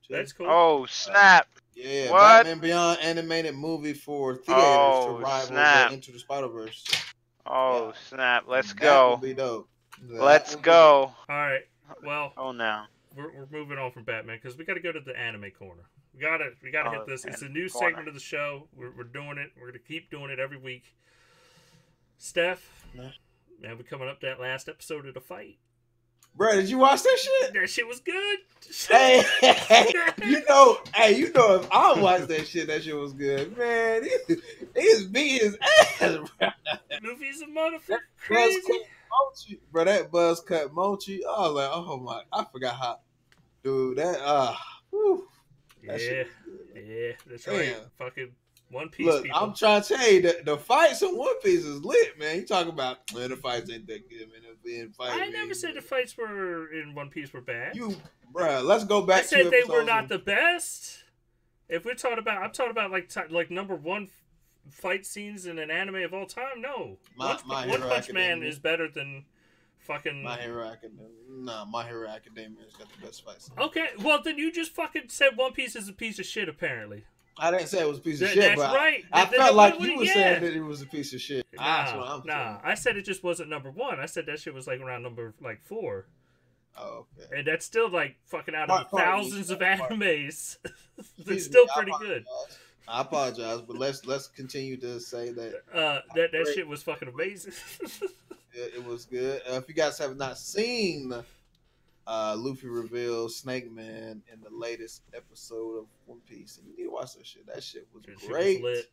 That's cool. Oh snap! Yeah, what? Batman Beyond animated movie for theaters to rival the Into the Spider-Verse. Oh snap! Let's go. That would be dope. Let's go. All right. Well. Oh no. We're moving on from Batman because we got to go to the anime corner. We gotta hit this. It's a new segment of the show. We're doing it. We're gonna keep doing it every week. Steph, man, we're coming up to that last episode of The Fight. Bro, did you watch that shit? That shit was good. Hey, you know if I watched that shit was good, man. He's beat his ass, bro. Luffy's a motherfucker. Crazy. Mochi, bro, that buzz cut Mochi. I was like, oh my, I forgot how, dude. That yeah, that's right. Fucking One Piece. Look, people. I'm trying to tell you that the fights in One Piece is lit, man. You talking about the fights ain't that good, man. I never said the fights were in One Piece were bad. Bro, let's go back. I said they were not the best. If we're talking about, I'm talking about like number one fight scenes in an anime of all time. No, One Punch Man is better than fucking My Hero Academia. Nah, My Hero Academia has got the best fights. Okay, well then you just fucking said One Piece is a piece of shit. Apparently, I didn't say it was a piece of shit. That's but right. I felt like you were saying that it was a piece of shit. Nah, I said it just wasn't number one. I said that shit was like around number 4. Oh, okay. And that's still like fucking out of thousands of animes. It's still pretty good. I apologize, but let's continue to say that that shit was fucking amazing. it was good. If you guys have not seen Luffy reveals Snake Man in the latest episode of One Piece, and you need to watch that shit. That shit was great. Shit was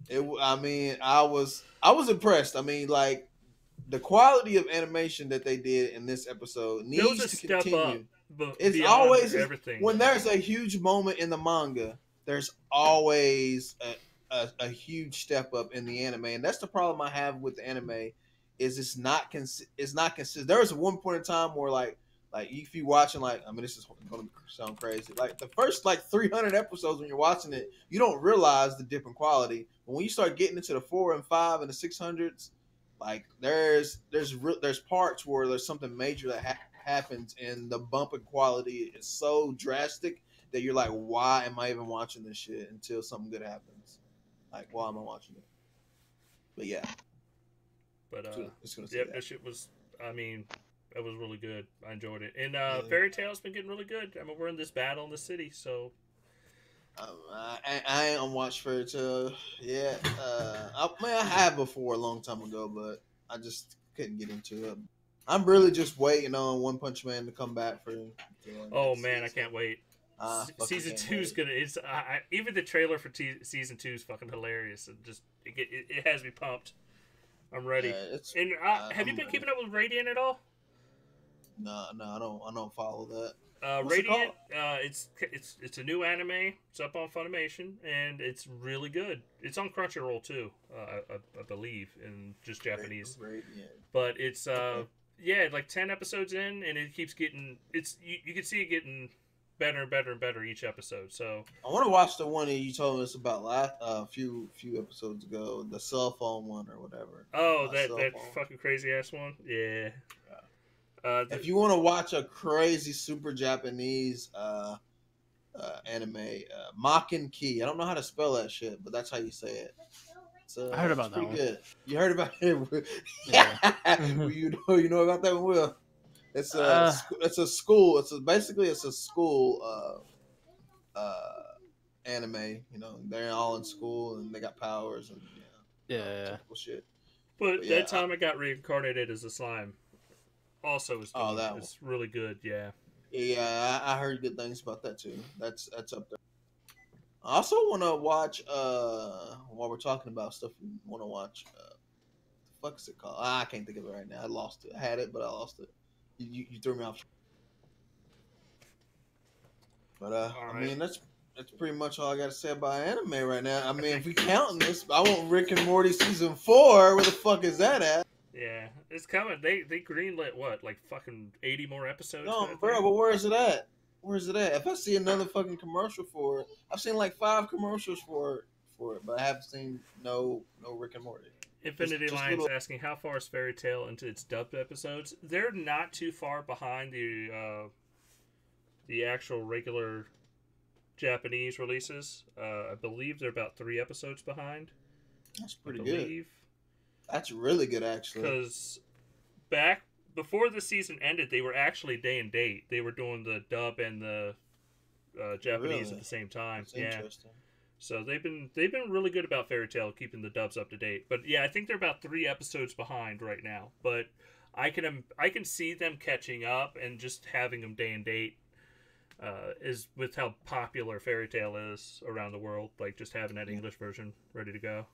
lit. I mean, I was impressed. I mean, like the quality of animation that they did in this episode needs to continue. It's always everything. When there's a huge moment in the manga, there's always a huge step up in the anime, and that's the problem I have with the anime. Is it's not consistent. There was one point in time where like if you watching this is gonna sound crazy. Like the first 300 episodes when you're watching it, you don't realize the different quality. But when you start getting into the 4 and 5 and the 600s, like there's parts where there's something major that happens, and the bump in quality is so drastic that you're like, why am I even watching this shit until something good happens? Like, why am I watching it? But yeah. But that shit was. I mean, it was really good. I enjoyed it, and Fairy Tail's been getting really good. I mean, we're in this battle in the city, so. I ain't watched Fairy Tail yet. I have before a long time ago, but I just couldn't get into it. I'm really just waiting on One Punch Man to come back for. Oh man, I can't wait. Season 2 is gonna. It's even the trailer for season 2 is fucking hilarious. And just it has me pumped. I'm ready. And have you been keeping up with Radiant at all? No, I don't follow that. Radiant, it's a new anime. It's up on Funimation, and it's really good. It's on Crunchyroll too, I believe, in just Japanese. Radiant. But it's like 10 episodes in, and it keeps getting. You can see it getting better and better and better each episode. So I want to watch the one that you told us about a few episodes ago, the cell phone one or whatever. Oh, that fucking crazy ass one. Yeah. If you want to watch a crazy super Japanese anime, Makin Key. I don't know how to spell that shit, but that's how you say it. I heard about that one. Good. You heard about it? Yeah. you know about that one, Will? It's a school. Basically a school anime. You know, they're all in school and they got powers and typical shit. But that time I got reincarnated as a slime. Also, it's really good. Yeah. Yeah, I heard good things about that too. That's up there. I also want to watch. While we're talking about stuff, we want to watch. The fuck is it called? I can't think of it right now. I lost it. I had it, but I lost it. You threw me off. But I mean that's pretty much all I got to say about anime right now. I mean, if we counting this, I want Rick and Morty season 4. Where the fuck is that at? Yeah, it's coming. They greenlit what, like fucking 80 more episodes? No, bro, but where is it at? Where's it at? If I see another fucking commercial for it, I've seen like 5 commercials for it, but I haven't seen no Rick and Morty. Infinity Line's asking how far is Fairy Tail into its dubbed episodes. They're not too far behind the actual regular Japanese releases. I believe they're about 3 episodes behind. That's pretty good. That's really good, actually. Because back before the season ended, they were actually day and date. They were doing the dub and the Japanese at the same time. That's interesting. So they've been really good about Fairy Tail, keeping the dubs up to date. But yeah, I think they're about 3 episodes behind right now. But I can see them catching up and just having them day and date. Is with how popular Fairy Tail is around the world. Like just having that English version ready to go.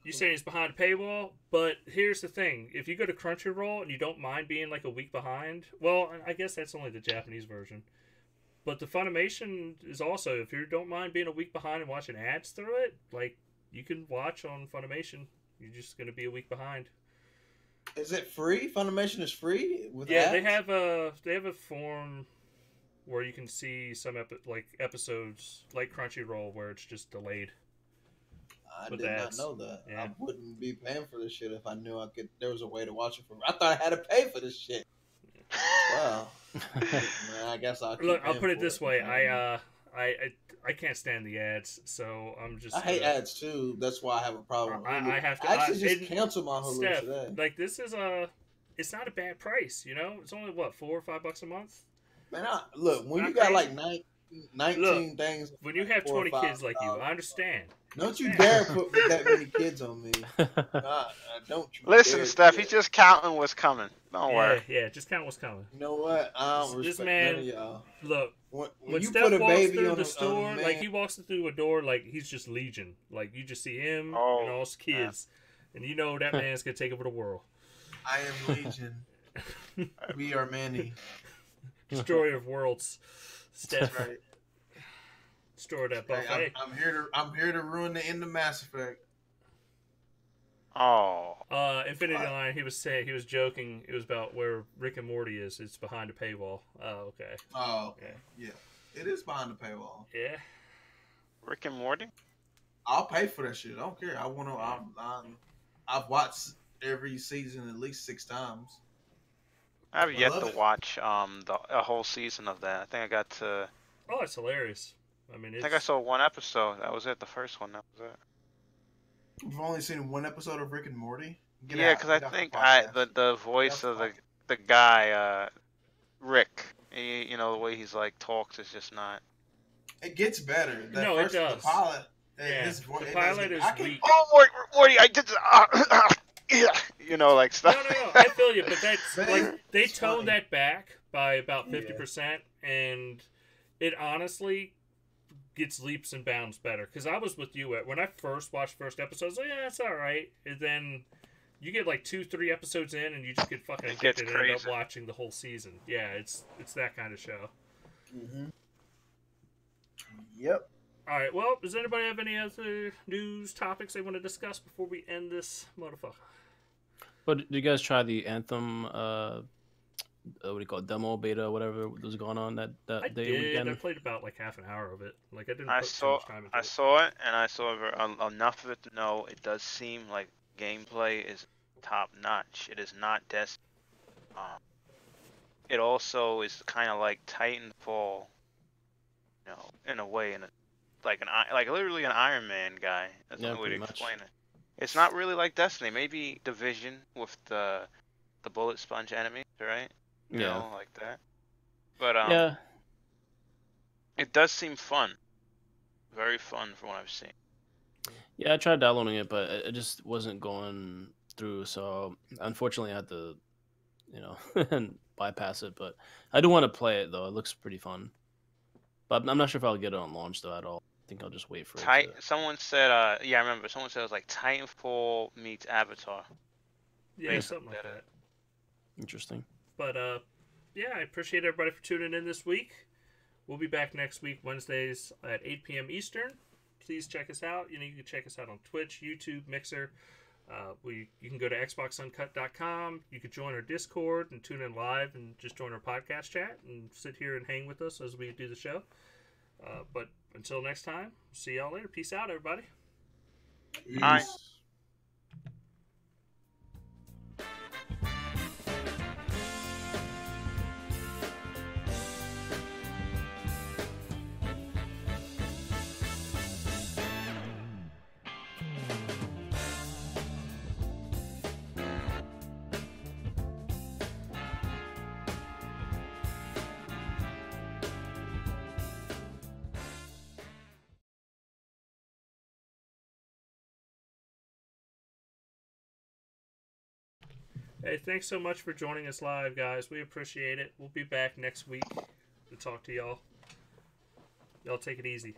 You saying it's behind a paywall, but here's the thing: if you go to Crunchyroll and you don't mind being like a week behind, well, I guess that's only the Japanese version. But the Funimation is also, if you don't mind being a week behind and watching ads through it, like you can watch on Funimation. You're just going to be a week behind. Is it free? Funimation is free with ads? They have a form where you can see some episodes like Crunchyroll where it's just delayed. I did not know that. Yeah. I wouldn't be paying for this shit if I knew there was a way to watch it for. I thought I had to pay for this shit. Wow. Man, I guess I'll put it this way. I can't stand the ads, so I'm just. I hate ads too. That's why I have a problem. I have to. I actually just cancel my Hulu today. Like this is it's not a bad price. You know, it's only what $4 or $5 a month. Man, look when you got like 19 things. When you have 20 kids like you, $4 or $5. I understand. Don't you dare put that many kids on me. Don't you Listen, dare Steph, do he's that. just counting what's coming. Don't worry. Yeah, just count what's coming. You know what? I don't This respect man, none of y'all. look, When you Steph put a walks baby through on the a store, man, like he walks through a door, like he's just Legion. Like you just see him and all his kids, and you know that man's gonna take over the world. I am Legion. We are many. Destroyer of worlds. Steph. That's right. Destroy that buffet. Hey, I'm here to ruin the end of Mass Effect. Oh. Infinity Line, he was joking. It was about where Rick and Morty is. It's behind a paywall. Oh, okay. Oh, okay. Yeah. It is behind the paywall. Yeah. Rick and Morty? I'll pay for that shit. I don't care. I want to. I've watched every season at least 6 times. I have yet to watch a whole season of that. I think I got to. Oh, it's hilarious. I mean, I think I saw one episode. That was it. The first one. That was it. You've only seen one episode of Rick and Morty? Yeah, because I think the voice of the guy Rick, you know, the way he's like talks is just not. It gets better. It does. The pilot. His voice, the pilot is weak. Oh, Morty, I did. Yeah, you know, like stuff. No. I feel you, but that's like they toned that back by about 50%, and it honestly gets leaps and bounds better. Because I was with you when I first watched first episodes. Like, yeah, it's all right, and then you get like 2-3 episodes in, and you just get fucking addicted and end up watching the whole season. Yeah, it's that kind of show. Mm-hmm. Yep. All right. Well, does anybody have any other news topics they want to discuss before we end this motherfucker? But did you guys try the Anthem? What do you call it? Demo, beta, whatever was going on that day weekend? I played about like half an hour of it. Like I didn't. I saw it, and I saw enough of it to know it does seem like gameplay is top notch. It is not Destiny. It also is kind of like Titanfall, you know, in a way, like literally an Iron Man guy. That's the way to explain it. It's not really like Destiny. Maybe Division with the bullet sponge enemies, right? You know, like that. But it does seem fun. Very fun from what I've seen. Yeah, I tried downloading it, but it just wasn't going through. So unfortunately, I had to, you know, bypass it. But I do want to play it though. It looks pretty fun. But I'm not sure if I'll get it on launch though at all. I think I'll just wait for it. Someone said, yeah, I remember. Someone said it was like Titanfall meets Avatar. Yeah, something like that. Interesting. But yeah, I appreciate everybody for tuning in this week. We'll be back next week, Wednesdays at 8 p.m. Eastern. Please check us out. You know, you can check us out on Twitch, YouTube, Mixer. You can go to xboxuncut.com. You can join our Discord and tune in live and just join our podcast chat and sit here and hang with us as we do the show. But until next time, see y'all later. Peace out, everybody. Bye. Hey, thanks so much for joining us live, guys. We appreciate it. We'll be back next week to talk to y'all. Y'all take it easy.